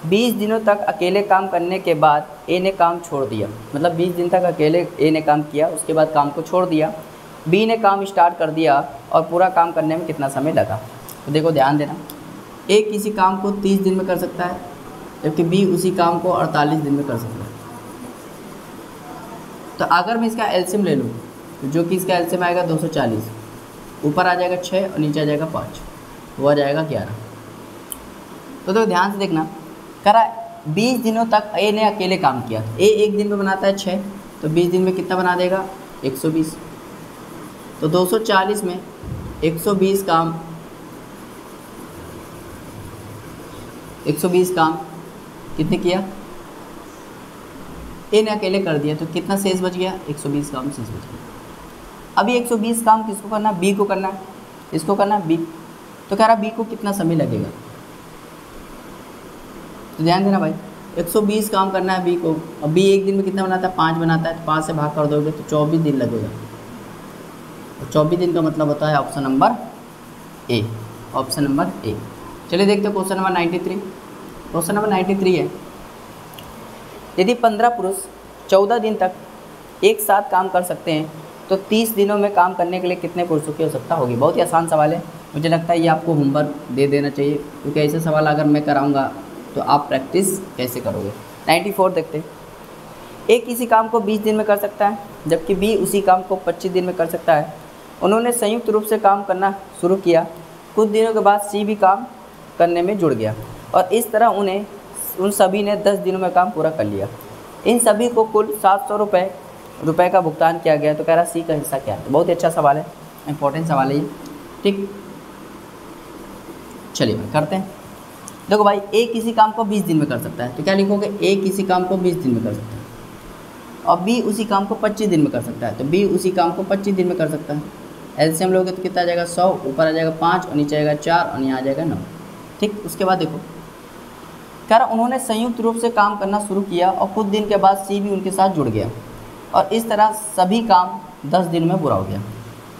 20 दिनों तक अकेले काम करने के बाद ए ने काम छोड़ दिया। मतलब 20 दिन तक अकेले ए ने काम किया, उसके बाद काम को छोड़ दिया। बी ने काम स्टार्ट कर दिया और पूरा काम करने में कितना समय लगा। तो देखो ध्यान देना, ए किसी काम को 30 दिन में कर सकता है, जबकि बी उसी काम को 48 दिन में कर सकता है। तो अगर मैं इसका एलसीएम ले लूँ, तो जो कि इसका एलसीएम आएगा 240, ऊपर आ जाएगा 6 और नीचे आ जाएगा 5, वो आ जाएगा 11। तो देखो ध्यान से देखना, कह रहा है 20 दिनों तक ए ने अकेले काम किया। ए एक दिन में बनाता है 6, तो 20 दिन में कितना बना देगा? 120। तो 240 में 120 काम कितने किया? ए ने अकेले कर दिया, तो कितना शेष बच गया? 120 काम शेष बच गया। अभी 120 काम किसको करना है? बी को करना है। इसको करना है बी। तो कह रहा बी को कितना समय लगेगा? तो ध्यान देना भाई, 120 काम करना है बी को। अब बी एक दिन में कितना बनाता है? 5 बनाता है, तो 5 से भाग कर दोगे तो 24 दिन लगेगा। तो 24 दिन का मतलब होता है option number A. Option number A. चलिए देखते हैं क्वेश्चन नंबर 93। क्वेश्चन नंबर 93 है, यदि 15 पुरुष 14 दिन तक एक साथ काम कर सकते हैं तो 30 दिनों में काम करने के लिए कितने पुरुषों की आवश्यकता होगी। बहुत ही आसान सवाल है, मुझे लगता है ये आपको होमवर्क दे देना चाहिए, क्योंकि ऐसे सवाल अगर मैं कराऊंगा तो आप प्रैक्टिस कैसे करोगे। 94 देखते हैं, ए किसी काम को 20 दिन में कर सकता है, जबकि बी उसी काम को 25 दिन में कर सकता है। उन्होंने संयुक्त रूप से काम करना शुरू किया। कुछ दिनों के बाद सी भी काम करने में जुड़ गया और इस तरह उन सभी ने 10 दिनों में काम पूरा कर लिया। इन सभी को कुल 700 रुपये का भुगतान किया गया। तो कह रहा सी का हिस्सा क्या है। तो बहुत ही अच्छा सवाल है, इंपॉर्टेंट सवाल है ये। ठीक, चलिए भाई करते हैं। देखो भाई, ए किसी काम को 20 दिन में कर सकता है, तो क्या लिखोगे? ए किसी काम को 20 दिन में कर सकता है, और बी उसी काम को 25 दिन में कर सकता है, तो बी उसी काम को 25 दिन में कर सकता है। एलसीएम लोगे तो कितना आ जाएगा? 100, ऊपर आ जाएगा 5 और नीचे आएगा 4 और यहाँ आ जाएगा 9। ठीक, उसके बाद देखो, कह रहा उन्होंने संयुक्त रूप से काम करना शुरू किया और कुछ दिन के बाद सी भी उनके साथ जुड़ गया और इस तरह सभी काम 10 दिन में पूरा हो गया।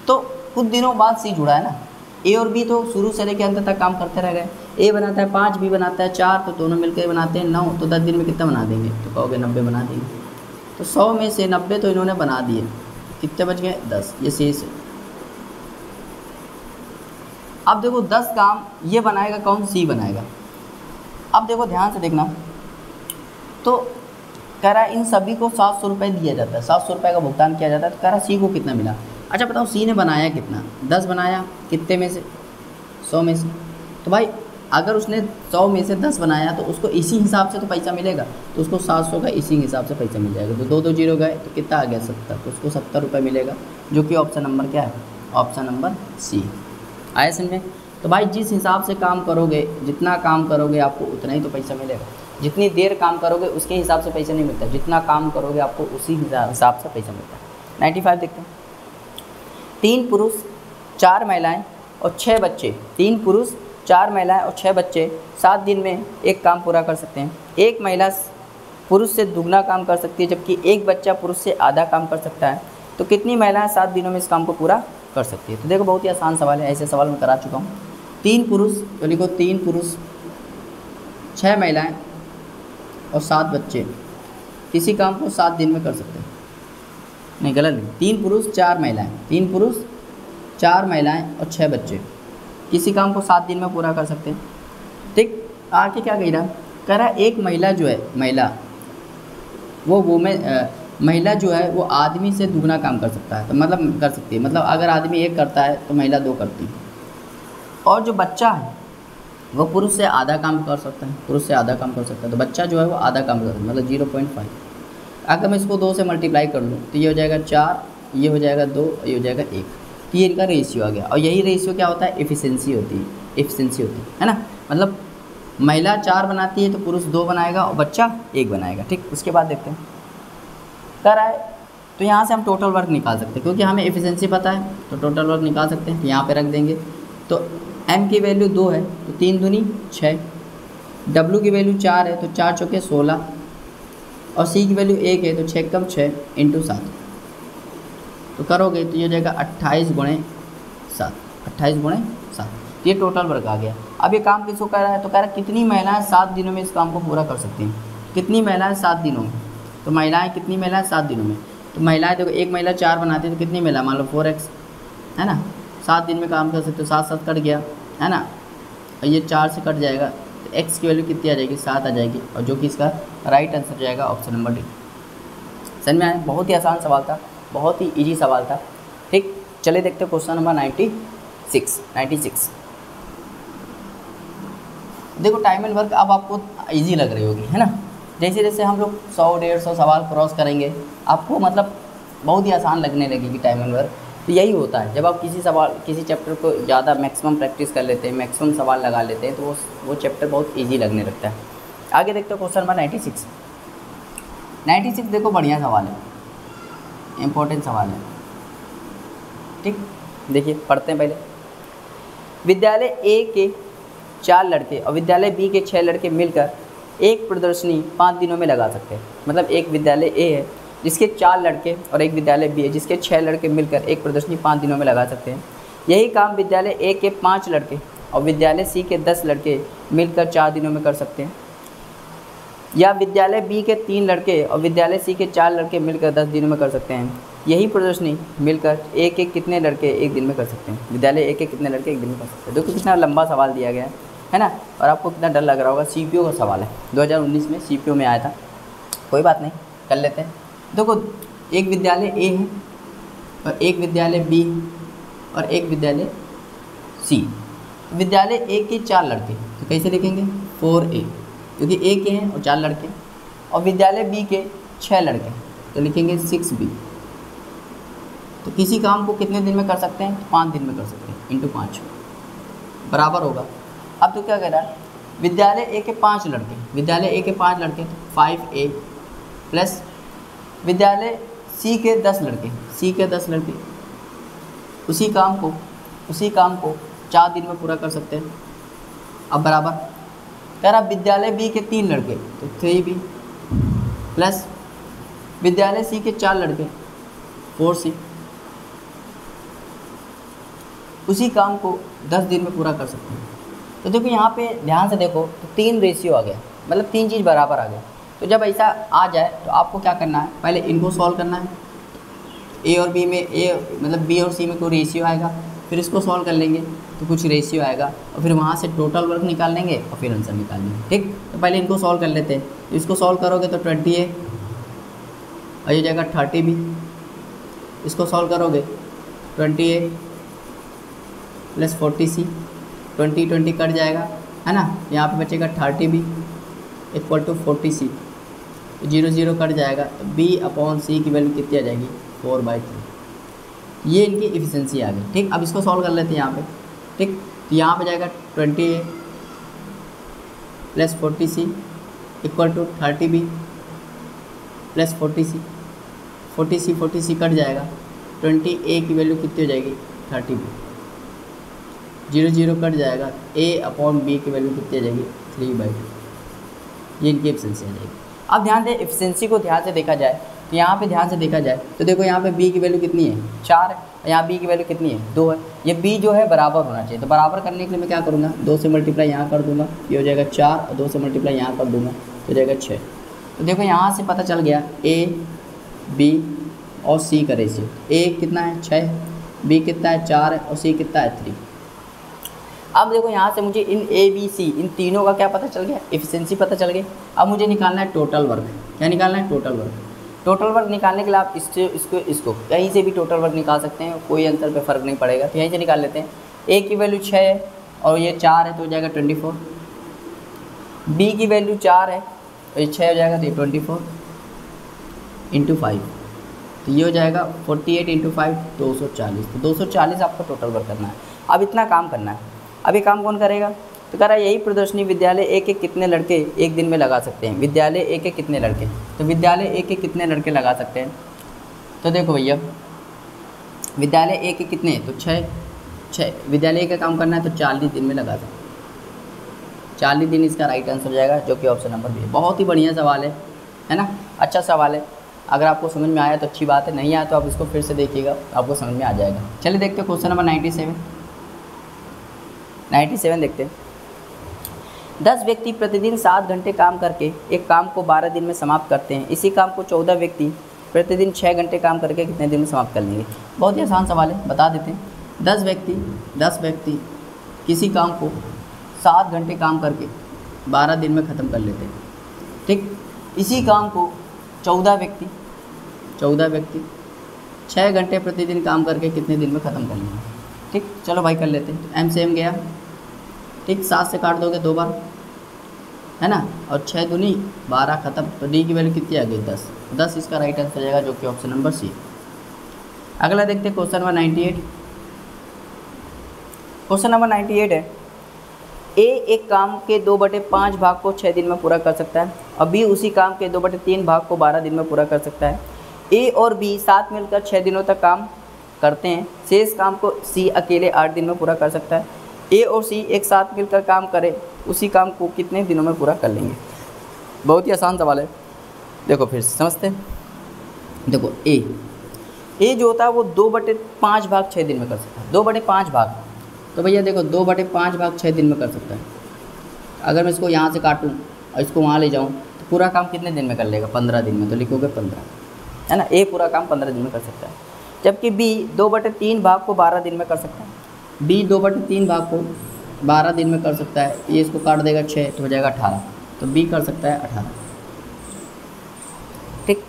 तो कुछ दिनों बाद सी जुड़ा है ना। ए और बी तो शुरू से लेकर अंत तक काम करते रह गए। ए बनाता है 5, बी बनाता है 4, तो दोनों मिलकर बनाते हैं 9, तो 10 दिन में कितना बना देंगे? तो कहोगे 90 बना देंगे। तो 100 में से 90 तो इन्होंने बना दिए, कितने बच गए? 10। ये शेष है। अब देखो 10 काम ये बनाएगा कौन? सी बनाएगा। अब देखो ध्यान से देखना, तो कह रहा है इन सभी को 700 रुपये दिया जाता है, 700 रुपये का भुगतान किया जाता है। तो कह रहा सी को कितना मिला? अच्छा बताओ, सी ने बनाया कितना? 10 बनाया, कितने में से? 100 में से। तो भाई अगर उसने 100 में से 10 बनाया तो उसको इसी हिसाब से तो पैसा मिलेगा, तो उसको 700 का इसी हिसाब से पैसा मिल जाएगा। तो 2 2 जीरो गए तो कितना आ गया 70, तो उसको 70 रुपये मिलेगा, जो कि ऑप्शन नंबर क्या है, ऑप्शन नंबर सी। आया समझ में? तो भाई जिस हिसाब से काम करोगे, जितना काम करोगे आपको उतना ही तो पैसा मिलेगा। जितनी देर काम करोगे उसके हिसाब से पैसा नहीं मिलता, जितना काम करोगे आपको उसी हिसाब से पैसा मिलता है। 95 देखते हैं। 3 पुरुष 4 महिलाएं और 6 बच्चे, 3 पुरुष 4 महिलाएं और 6 बच्चे 7 दिन में एक काम पूरा कर सकते हैं। एक महिला पुरुष से दुगना काम कर सकती है, जबकि एक बच्चा पुरुष से आधा काम कर सकता है। तो कितनी महिलाएं 7 दिनों में इस काम को पूरा कर सकती है? तो देखो बहुत ही आसान सवाल है, ऐसे सवाल मैं करा चुका हूँ। 3 पुरुष, तो लिखो 3 पुरुष 6 महिलाएं और 7 बच्चे किसी काम को 7 दिन में कर सकते हैं। नहीं, गलत नहीं, 3 पुरुष 4 महिलाएं, 3 पुरुष 4 महिलाएं और 6 बच्चे किसी काम को 7 दिन में पूरा कर सकते हैं। ठीक, आगे क्या कह रहा है एक महिला जो है, महिला जो है वो आदमी से दुगना काम कर सकता है, तो मतलब कर सकती है, मतलब अगर आदमी 1 करता है तो महिला 2 करती है। और जो बच्चा है वो पुरुष से आधा काम कर सकता है, पुरुष से आधा काम कर सकता है, तो बच्चा जो है वो आधा काम कर सकता है, मतलब 0.5। अगर मैं इसको 2 से मल्टीप्लाई कर लूँ तो ये हो जाएगा 4, ये हो जाएगा 2, ये हो जाएगा 1। तो ये इनका रेशियो आ गया। और यही रेशियो क्या होता है, एफिशिएंसी होती है ना। मतलब महिला 4 बनाती है तो पुरुष 2 बनाएगा और बच्चा 1 बनाएगा। ठीक, उसके बाद देखते हैं कह रहा है, तो यहाँ से हम टोटल वर्क निकाल सकते हैं, क्योंकि हमें एफिशिएंसी पता है तो टोटल वर्क निकाल सकते हैं। यहाँ पे रख देंगे, तो m की वैल्यू 2 है तो 3 दूनी 6, w की वैल्यू 4 है तो 4 चौके 16, और c की वैल्यू 1 है तो 6 कम 6 इंटू 7। तो करोगे तो ये हो जाएगा 28 गुणे 7, 28 गुणे 7। तो ये टोटल वर्क आ गया। अब ये काम किसको कर रहा है, तो कह रहा है कितनी महिलाएं 7 दिनों में इस काम को पूरा कर सकती हैं। कितनी महिलाएं 7 दिनों में, तो महिलाएं कितनी महिलाएं 7 दिनों में, तो महिलाएं देखो एक महिला 4 बनाती है तो कितनी महिला, मान लो 4x है ना, 7 दिन में काम कर सकते हो। 7 7 कट गया है ना, और ये 4 से कट जाएगा तो x की वैल्यू कितनी आ जाएगी, 7 आ जाएगी, और जो कि इसका राइट आंसर जाएगा ऑप्शन नंबर डी। समझ में आया? बहुत ही आसान सवाल था, बहुत ही इजी सवाल था। ठीक, चलिए देखते हैं क्वेश्चन नंबर 96। देखो टाइम एंड वर्क अब आपको इजी लग रही होगी, है ना। जैसे जैसे हम लोग 100-150 सवाल क्रॉस करेंगे आपको मतलब बहुत ही आसान लगने लगेगी टाइम एंड वर्क। तो यही होता है, जब आप किसी चैप्टर को ज़्यादा मैक्सिमम प्रैक्टिस कर लेते हैं, मैक्सिमम सवाल लगा लेते हैं, तो वो चैप्टर बहुत ईजी लगने लगता है। आगे देखते हो क्वेश्चन नंबर 96 देखो बढ़िया सवाल है, इम्पोर्टेंट सवाल है। ठीक, देखिए पढ़ते हैं पहले। विद्यालय ए के 4 लड़के और विद्यालय बी के 6 लड़के मिलकर एक प्रदर्शनी 5 दिनों में लगा सकते हैं। मतलब एक विद्यालय ए है जिसके 4 लड़के और एक विद्यालय बी है जिसके 6 लड़के मिलकर एक प्रदर्शनी 5 दिनों में लगा सकते हैं। यही काम विद्यालय ए के 5 लड़के और विद्यालय सी के 10 लड़के मिलकर 4 दिनों में कर सकते हैं। या विद्यालय बी के 3 लड़के और विद्यालय सी के 4 लड़के मिलकर 10 दिनों में कर सकते हैं। यही प्रदर्शनी मिलकर ए के कितने लड़के एक दिन में कर सकते हैं। विद्यालय ए के कितने लड़के एक दिन में कर सकते हैं। देखो कितना लंबा सवाल दिया गया है ना, और आपको कितना डर लग रहा होगा। सीपीओ का सवाल है, 2019 में सीपीओ में आया था। कोई बात नहीं, कर लेते हैं। देखो एक विद्यालय ए है और एक विद्यालय बी और एक विद्यालय सी। विद्यालय ए के 4 लड़के तो कैसे लिखेंगे, 4A, क्योंकि ए के हैं और 4 लड़के, और विद्यालय बी के 6 लड़के तो लिखेंगे 6B। तो किसी काम को कितने दिन में कर सकते हैं, 5 दिन में कर सकते हैं, इंटू 5 बराबर होगा। अब तो क्या कह रहा है, विद्यालय ए के 5 लड़के, विद्यालय ए के 5 लड़के तो 5A प्लस विद्यालय सी के 10 लड़के, सी के 10 लड़के उसी काम को 4 दिन में पूरा कर सकते हैं। अब बराबर कह रहा विद्यालय बी के 3 लड़के तो 3B प्लस विद्यालय सी के 4 लड़के 4C उसी काम को 10 दिन में पूरा कर सकते हैं। तो देखो यहाँ पे ध्यान से देखो तो 3 रेशियो आ गया, मतलब 3 चीज़ बराबर आ गया। तो जब ऐसा आ जाए तो आपको क्या करना है, पहले इनको सॉल्व करना है। ए और बी में मतलब बी और सी में कोई रेशियो आएगा, फिर इसको सॉल्व कर लेंगे तो कुछ रेशियो आएगा, और फिर वहाँ से टोटल वर्क निकाल लेंगे और फिर आंसर निकाल लेंगे। ठीक, तो पहले इनको सॉल्व कर लेते हैं। तो इसको सॉल्व करोगे तो 20A और ये जाएगा 30B। इसको सॉल्व करोगे 20A प्लस 40C, 20 कट जाएगा है ना। यहाँ पे बचेगा 30b equal to 40c, 0 0 cut जाएगा तो b/c की वैल्यू कितनी आ जाएगी 4/3। ये इनकी इफिशिएंसी आ गई। ठीक, अब इसको सॉल्व कर लेते हैं यहाँ पे। ठीक, तो यहाँ पे जाएगा 20a plus 40c equal to 30b plus 40c, 40c cut जाएगा, 20a की वैल्यू कितनी हो जाएगी 30b, 0 0 कट जाएगा, a/b की वैल्यू कितनी आ जाएगी 3/2। ये इनकी एफिशिएंसी आ जाएगी। अब ध्यान दें, एफिशिएंसी को ध्यान से देखा जाए तो यहाँ पे ध्यान से देखा जाए तो देखो यहाँ पे b की वैल्यू कितनी है 4 है, यहाँ b की वैल्यू कितनी है 2 है। ये b जो है बराबर होना चाहिए, तो बराबर करने के लिए मैं क्या करूँगा 2 से मल्टीप्लाई यहाँ कर दूँगा, ये हो जाएगा 4 और 2 से मल्टीप्लाई यहाँ कर दूँगा तो हो जाएगा 6। तो देखो यहाँ से पता चल गया a b और c का रेशियो, a कितना है 6, b कितना है 4 है और c कितना है 3। अब देखो यहाँ से मुझे इन a b c इन तीनों का क्या पता चल गया, एफिशिएंसी पता चल गई। अब मुझे निकालना है टोटल वर्क। क्या निकालना है टोटल वर्क। टोटल वर्क निकालने के लिए आप इसको कहीं से भी टोटल वर्क निकाल सकते हैं, कोई आंसर पे फ़र्क नहीं पड़ेगा। तो यहीं से निकाल लेते हैं। a की वैल्यू 6 है और ये 4 है तो हो जाएगा 24, b की वैल्यू 4 है और ये 6 हो जाएगा तो ये 24 इंटू 5, तो ये हो जाएगा 48 इंटू 5 240। तो 240 आपको टोटल वर्क करना है। अब इतना काम करना है। अब ये काम कौन करेगा, तो कह रहा है यही प्रदर्शनी विद्यालय एक एक कितने लड़के एक दिन में लगा सकते हैं। विद्यालय एक एक कितने लड़के, तो विद्यालय एक एक कितने लड़के लगा सकते हैं। तो देखो भैया विद्यालय एक एक कितने, तो 6 विद्यालय एक का काम करना है तो 40 दिन में लगा सकते हैं। 40 दिन इसका राइट आंसर हो जाएगा, जो कि ऑप्शन नंबर बी है। बहुत ही बढ़िया सवाल है ना, अच्छा सवाल है। अगर आपको समझ में आया तो अच्छी बात है, नहीं आया तो आप इसको फिर से देखिएगा, आपको समझ में आ जाएगा। चलिए देखते हैं क्वेश्चन नंबर 97 देखते हैं। 10 व्यक्ति प्रतिदिन 7 घंटे काम करके एक काम को 12 दिन में समाप्त करते हैं। इसी काम को 14 व्यक्ति प्रतिदिन 6 घंटे काम करके कितने दिन में समाप्त कर लेंगे। बहुत ही आसान सवाल है, बता देते हैं। 10 व्यक्ति किसी काम को 7 घंटे काम करके 12 दिन में ख़त्म कर लेते हैं। ठीक, इसी काम को 14 व्यक्ति 6 घंटे प्रतिदिन काम करके कितने दिन में ख़त्म कर लेंगे। ठीक, चलो भाई कर लेते हैं। एम से एम गया। ठीक, 7 से काट दोगे 2 बार, है ना, और 6 दूनी 12 ख़त्म। तो डी की वैल्यू कितनी आ गई 10 इसका राइट आंसर जाएगा, जो कि ऑप्शन नंबर सी। अगला देखते हैं क्वेश्चन नंबर 98। क्वेश्चन नंबर 98 है, ए एक काम के 2/5 भाग को 6 दिन में पूरा कर सकता है और बी उसी काम के 2/3 भाग को 12 दिन में पूरा कर सकता है। ए और बी साथ मिलकर 6 दिनों तक काम करते हैं। शेष काम को सी अकेले 8 दिन में पूरा कर सकता है। ए और सी एक साथ मिलकर काम करें, उसी काम को कितने दिनों में पूरा कर लेंगे। बहुत ही आसान सवाल है, देखो फिर समझते हैं। देखो ए जो होता है वो 2/5 भाग 6 दिन में कर सकता है। 2/5 भाग, तो भैया देखो 2/5 भाग 6 दिन में कर सकता है। अगर मैं इसको यहाँ से काटूँ और इसको वहाँ ले जाऊँ तो पूरा काम कितने दिन में कर लेगा, 15 दिन में। तो लिखोगे 15, है ना। ए पूरा काम 15 दिन में कर सकता है, जबकि बी 2/3 भाग को 12 दिन में कर सकता है। बी 2/3 भाग को 12 दिन में कर सकता है। ये इसको काट देगा 6 तो हो जाएगा 18, तो बी कर सकता है 18। ठीक,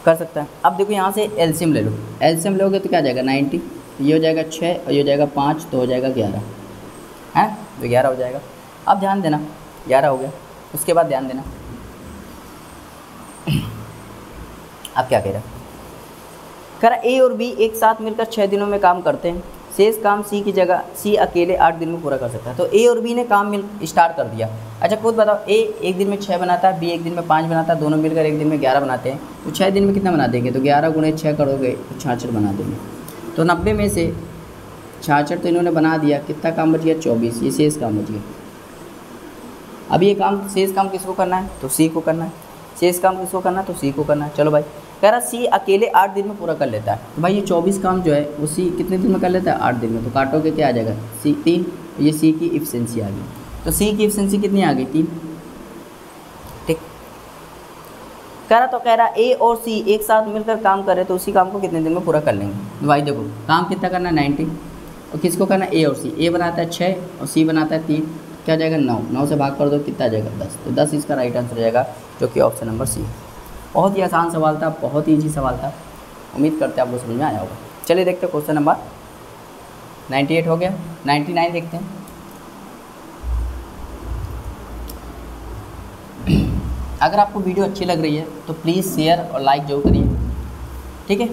कर सकता है। अब देखो यहाँ से एलसीएम ले लो, एलसीएम लोगे तो क्या जाएगा 90, ये हो जाएगा 6 और ये हो जाएगा 5 तो हो जाएगा 11, है तो 11 हो जाएगा। अब ध्यान देना 11 हो गया, उसके बाद ध्यान देना अब क्या कह रहा है, कह रहा ए और बी एक साथ मिलकर 6 दिनों में काम करते हैं। शेष काम सी की जगह सी अकेले 8 दिन में पूरा कर सकता है। तो ए और बी ने काम स्टार्ट कर दिया। अच्छा खुद बताओ, ए एक दिन में 6 बनाता है, बी एक दिन में 5 बनाता है, दोनों मिलकर एक दिन में 11 बनाते हैं। तो 6 दिन में कितना बना देंगे, तो 11 गुणे 6 करोगे तो 66 बना देंगे। तो 90 में से 66 तो इन्होंने बना दिया, कितना काम बच गया 24, ये शेष काम बच गया। अब ये काम शेष काम किसको करना है, तो सी को करना है। शेष काम किसको करना है, तो सी को करना है। चलो भाई, कह रहा सी अकेले 8 दिन में पूरा कर लेता है। तो भाई ये 24 काम जो है वो सी कितने दिन में कर लेता है, 8 दिन में। तो काटोगे क्या आ जाएगा, सी 3, ये सी की इफिशिएंसी आ गई। तो सी की इफिशिएंसी कितनी आ गई, 3। ठीक, कह रहा ए और सी एक साथ मिलकर काम कर रहे तो उसी काम को कितने दिन में पूरा कर लेंगे। तो भाई देखो काम कितना करना है 90, और किसको करना है, ए और सी। ए बनाता है 6 और सी बनाता है 3, क्या आ जाएगा 9, 9 से भाग कर दो कितना आ जाएगा 10। तो 10 इसका राइट आंसर जाएगा, जो कि ऑप्शन नंबर सी। बहुत ही आसान सवाल था, बहुत ही ईजी सवाल था। उम्मीद करते हैं आपको समझ में आया होगा। चलिए देखते हैं क्वेश्चन नंबर 98 हो गया, 99 देखते हैं। अगर आपको वीडियो अच्छी लग रही है तो प्लीज़ शेयर और लाइक जरूर करिए, ठीक है,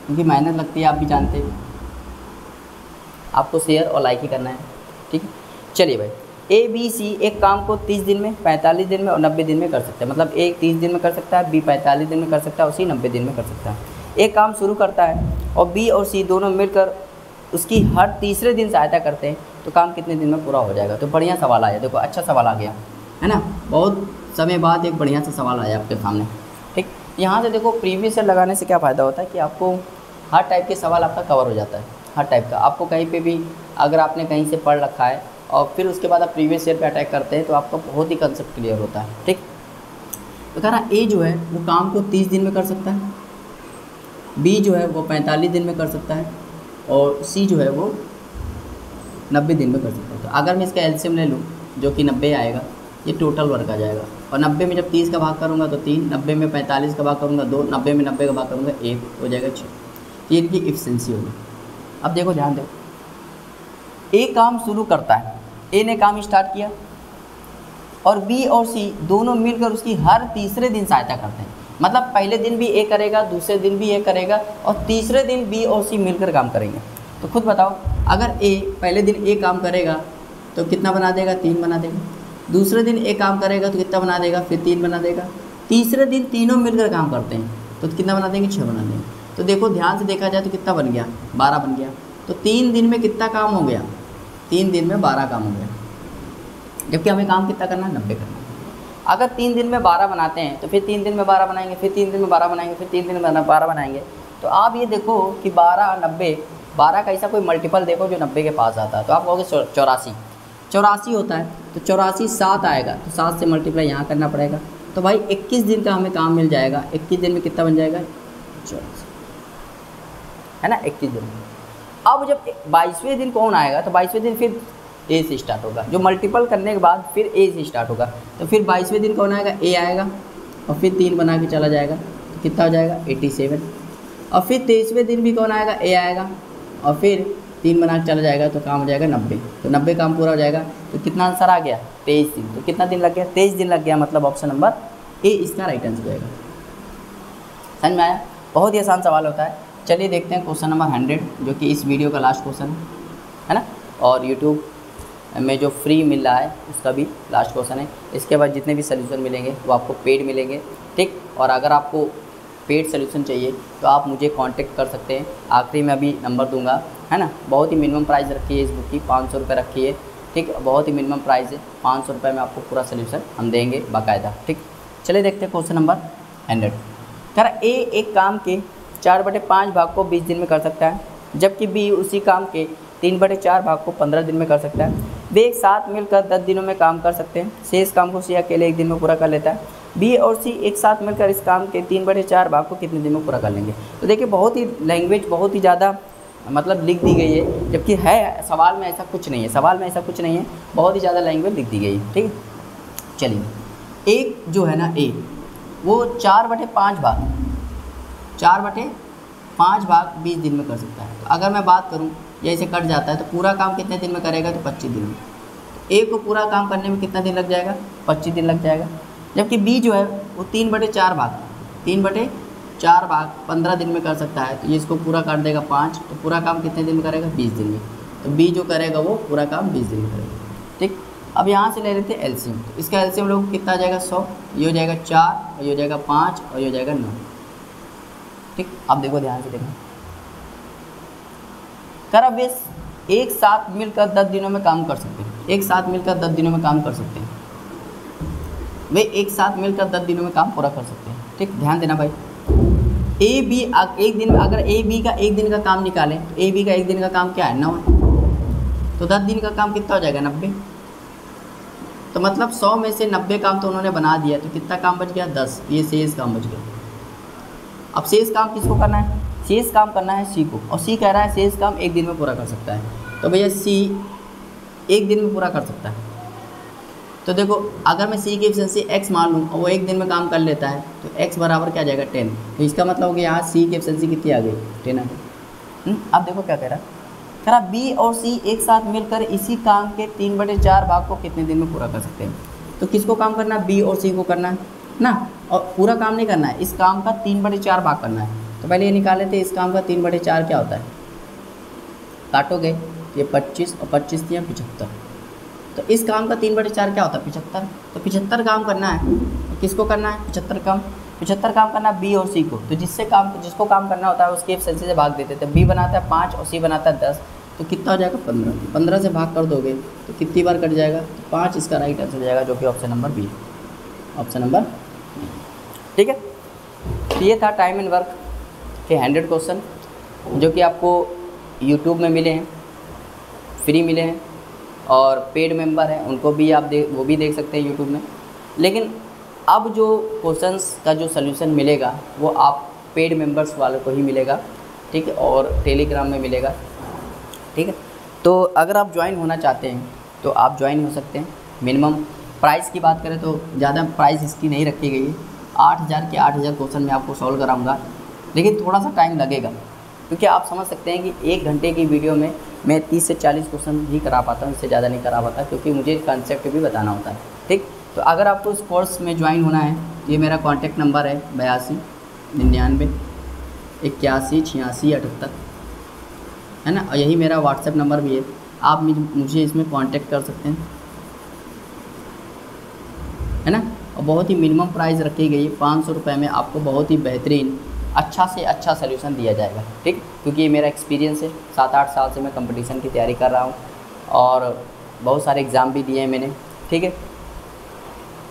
क्योंकि मेहनत लगती है, आप भी जानते हैं, आपको शेयर और लाइक ही करना है, ठीक है। चलिए भाई, ए बी सी एक काम को 30 दिन में, 45 दिन में और 90 दिन में कर सकते हैं। मतलब ए 30 दिन में कर सकता है, बी 45 दिन में कर सकता है और सी 90 दिन में कर सकता है। एक काम शुरू करता है और बी और सी दोनों मिलकर उसकी हर तीसरे दिन सहायता करते हैं, तो काम कितने दिन में पूरा हो जाएगा। तो बढ़िया सवाल आया, देखो अच्छा सवाल आ गया है ना, बहुत समय बाद एक बढ़िया सा सवाल आया आपके सामने, ठीक। यहाँ से देखो प्रीवियस ईयर लगाने से क्या फ़ायदा होता है कि आपको हर टाइप के सवाल आपका कवर हो जाता है, हर टाइप का। आपको कहीं पे भी अगर आपने कहीं से पढ़ रखा है और फिर उसके बाद आप प्रीवियस ईयर पे अटैक करते हैं तो आपका बहुत ही कंसेप्ट क्लियर होता है, ठीक। तो कह रहा ए जो है वो काम को 30 दिन में कर सकता है, बी जो है वो 45 दिन में कर सकता है और सी जो है वो 90 दिन में कर सकता है। तो अगर मैं इसका एलसीएम ले लूँ जो कि 90 आएगा, ये टोटल वर्क आ जाएगा। और 90 में जब 30 का भाग करूँगा तो 3, 90 में 45 का भाग करूँगा 2, 90 में 90 का भाग करूँगा 1, हो जाएगा 6। ये इनकी इफिशिएंसी होगी। अब देखो ध्यान दो, ए काम शुरू करता है, ए ने काम स्टार्ट किया और बी और सी दोनों मिलकर उसकी हर तीसरे दिन सहायता करते हैं। मतलब पहले दिन भी ए करेगा, दूसरे दिन भी ए करेगा और तीसरे दिन बी और सी मिलकर काम करेंगे। तो खुद बताओ, अगर ए पहले दिन ए काम करेगा तो कितना बना देगा, 3 बना देगा। दूसरे दिन ए काम करेगा तो कितना बना देगा, फिर 3 बना देगा। तीसरे दिन तीनों मिलकर काम करते हैं तो कितना बना देंगे, 6 बना देंगे। तो देखो ध्यान से देखा जाए तो कितना बन गया, 12 बन गया। तो 3 दिन में कितना काम हो गया, 3 दिन में 12 काम हो गया। जबकि हमें काम कितना करना है, 90 करना है। अगर 3 दिन में 12 बनाते हैं तो फिर 3 दिन में 12 बनाएंगे, फिर 3 दिन में 12 बनाएंगे, फिर 3 दिन में 12 बनाएंगे। तो आप ये देखो कि 12, 90, 12 का ऐसा कोई मल्टीपल देखो जो 90 के पास आता है। तो आप कहोगे 84 होता है, तो 84 7 आएगा, तो 7 से मल्टीप्लाई यहाँ करना पड़ेगा। तो भाई 21 दिन का हमें काम मिल जाएगा। 21 दिन में कितना बन जाएगा, 84, है ना, 21 दिन। अब जब 22वें दिन कौन आएगा, तो 22वें दिन फिर ए से स्टार्ट होगा, जो मल्टीपल करने के बाद फिर ए से स्टार्ट होगा। तो फिर 22वें दिन कौन आएगा, ए आएगा और फिर 3 बना के चला जाएगा, तो कितना हो जाएगा, 87। और फिर 23वें दिन भी कौन आएगा, ए आएगा और फिर 3 बना के चला जाएगा, तो काम हो जाएगा 90। तो 90 काम पूरा हो जाएगा। तो कितना आंसर आ गया, 23 दिन। तो कितना दिन लग गया, 23 दिन लग गया। मतलब ऑप्शन नंबर ए इसका राइट आंसर होगा। समझ में आया, बहुत ही आसान सवाल होता है। चलिए देखते हैं क्वेश्चन नंबर 100, जो कि इस वीडियो का लास्ट क्वेश्चन है ना, और यूट्यूब में जो फ्री मिल रहा है उसका भी लास्ट क्वेश्चन है। इसके बाद जितने भी सोल्यूशन मिलेंगे वो आपको पेड मिलेंगे, ठीक। और अगर आपको पेड सोल्यूशन चाहिए तो आप मुझे कांटेक्ट कर सकते हैं। आखिरी में अभी नंबर दूंगा, है ना। बहुत ही मिनिमम प्राइस रखी है इस बुक की, 500 रुपये रखी है, ठीक। बहुत ही मिनिमम प्राइस है, 500 रुपये में आपको पूरा सोल्यूशन हम देंगे बाकायदा, ठीक। चलिए देखते हैं क्वेश्चन नंबर 100। सर ए एक काम के 4/5 भाग को 20 दिन में कर सकता है, जबकि बी उसी काम के 3/4 भाग को 15 दिन में कर सकता है। वे एक साथ मिलकर 10 दिनों में काम कर सकते हैं। शेष काम को सी अकेले 1 दिन में पूरा कर लेता है। बी और सी एक साथ मिलकर इस काम के 3/4 भाग को कितने दिन में पूरा कर लेंगे। तो देखिए बहुत ही लैंग्वेज बहुत ही ज़्यादा मतलब लिख दी गई है, जबकि है सवाल में ऐसा कुछ नहीं है, सवाल में ऐसा कुछ नहीं है, बहुत ही ज़्यादा लैंग्वेज लिख दी गई है, ठीक है। चलिए एक जो है ना ए, वो 4/5 भाग 20 दिन में कर सकता है। तो अगर मैं बात करूं जैसे कट जाता है तो पूरा काम कितने दिन में करेगा, तो 25 दिन में। ए को पूरा काम करने में कितना दिन लग जाएगा, 25 दिन लग जाएगा। जबकि बी जो है वो 3/4 भाग 15 दिन में कर सकता है। तो ये इसको पूरा काट देगा 5, तो पूरा काम कितने दिन में करेगा, 20 दिन में। तो बी जो करेगा वो पूरा काम 20 दिन में करेगा, ठीक। अब यहाँ से ले लेते हैं एलसीएम। तो इसका एलसीएम लोग कितना आ जाएगा, 100, ये हो जाएगा 4 और ये हो जाएगा 5 और ये हो जाएगा 9, ठीक। अब देखो ध्यान से देखो, कर वे एक साथ मिलकर 10 दिनों में काम कर सकते हैं। एक साथ मिलकर 10 दिनों में काम कर सकते हैं, वे एक साथ मिलकर 10 दिनों में काम पूरा कर सकते हैं, ठीक। ध्यान देना भाई, ए बी एक दिन में, अगर ए बी का 1 दिन का काम निकालें तो ए बी का 1 दिन का काम क्या है, 9 है। तो 10 दिन का काम कितना हो जाएगा, 90। तो मतलब 100 में से 90 काम तो उन्होंने बना दिया, तो कितना काम बच गया, 10। ये शेष काम बच गया। अब शेष काम किसको करना है, शेष काम करना है सी को, और सी कह रहा है शेष काम 1 दिन में पूरा कर सकता है। तो भैया सी 1 दिन में पूरा कर सकता है। तो देखो अगर मैं सी की एफिशिएंसी x मान लूँ और वो 1 दिन में काम कर लेता है, तो x बराबर क्या आ जाएगा, 10। तो इसका मतलब हो गया यहाँ सी की एफिशिएंसी कितनी आ गई, 10 आ गई। अब देखो क्या कह रहा है, कह रहा बी और सी एक साथ मिलकर इसी काम के 3/4 भाग को कितने दिन में पूरा कर सकते हैं। तो किसको काम करना है, बी और सी को करना है ना, और पूरा काम नहीं करना है, इस काम का 3/4 भाग करना है। तो पहले ये निकाल लेते हैं, इस काम का 3/4 क्या होता है, काटोगे ये 25 और 25 दिया 75, तो इस काम का 3/4 क्या होता है 75। तो 75 काम करना है, तो किसको करना है 75 काम करना है बी और सी को। तो जिसको काम करना होता है उसके एफिशिएंसी से भाग देते थे। बी बनाता है 5 और सी बनाता है 10, तो कितना हो जाएगा 15। 15 से भाग कर दोगे तो कितनी बार कट जाएगा, तो 5 इसका राइट आंसर हो जाएगा, जो कि option number B, option number. ठीक है, तो ये था टाइम एंड वर्क के 100 क्वेश्चन जो कि आपको यूट्यूब में मिले हैं, फ्री मिले हैं, और पेड मेंबर हैं उनको भी आप वो भी देख सकते हैं यूट्यूब में। लेकिन अब जो क्वेश्चंस का जो सलूशन मिलेगा वो आप पेड मेंबर्स वालों को ही मिलेगा, ठीक है, और टेलीग्राम में मिलेगा। ठीक है, तो अगर आप ज्वाइन होना चाहते हैं तो आप ज्वाइन हो सकते हैं। मिनिमम प्राइस की बात करें तो ज़्यादा प्राइस इसकी नहीं रखी गई है, 8000 के 8000 क्वेश्चन मैं आपको सॉल्व कराऊंगा, लेकिन थोड़ा सा टाइम लगेगा, क्योंकि आप समझ सकते हैं कि 1 घंटे की वीडियो में मैं 30 से 40 क्वेश्चन ही करा पाता हूँ, इससे ज़्यादा नहीं करा पाता, क्योंकि मुझे कंसेप्ट भी बताना होता है। ठीक, तो अगर आपको इस कोर्स में ज्वाइन होना है, ये मेरा कॉन्टैक्ट नंबर है 82 99 81 86 78, है ना, और यही मेरा व्हाट्सएप नंबर भी है, आप मुझे इसमें कांटेक्ट कर सकते हैं, है ना। और बहुत ही मिनिमम प्राइस रखी गई है, 500 रुपये में आपको बहुत ही बेहतरीन अच्छा से अच्छा सलूशन दिया जाएगा। ठीक, क्योंकि ये मेरा एक्सपीरियंस है, 7-8 साल से मैं कंपटीशन की तैयारी कर रहा हूँ और बहुत सारे एग्ज़ाम भी दिए हैं मैंने। ठीक है,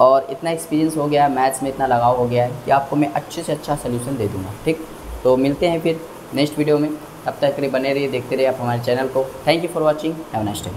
और इतना एक्सपीरियंस हो गया है, मैथ्स में इतना लगाव हो गया है कि आपको मैं अच्छे से अच्छा सलूशन दे दूँगा। ठीक, तो मिलते हैं फिर नेक्स्ट वीडियो में, तब तक के लिए बने रहिए, देखते रहिए आप हमारे चैनल को। Thank you for watching, have a nice day.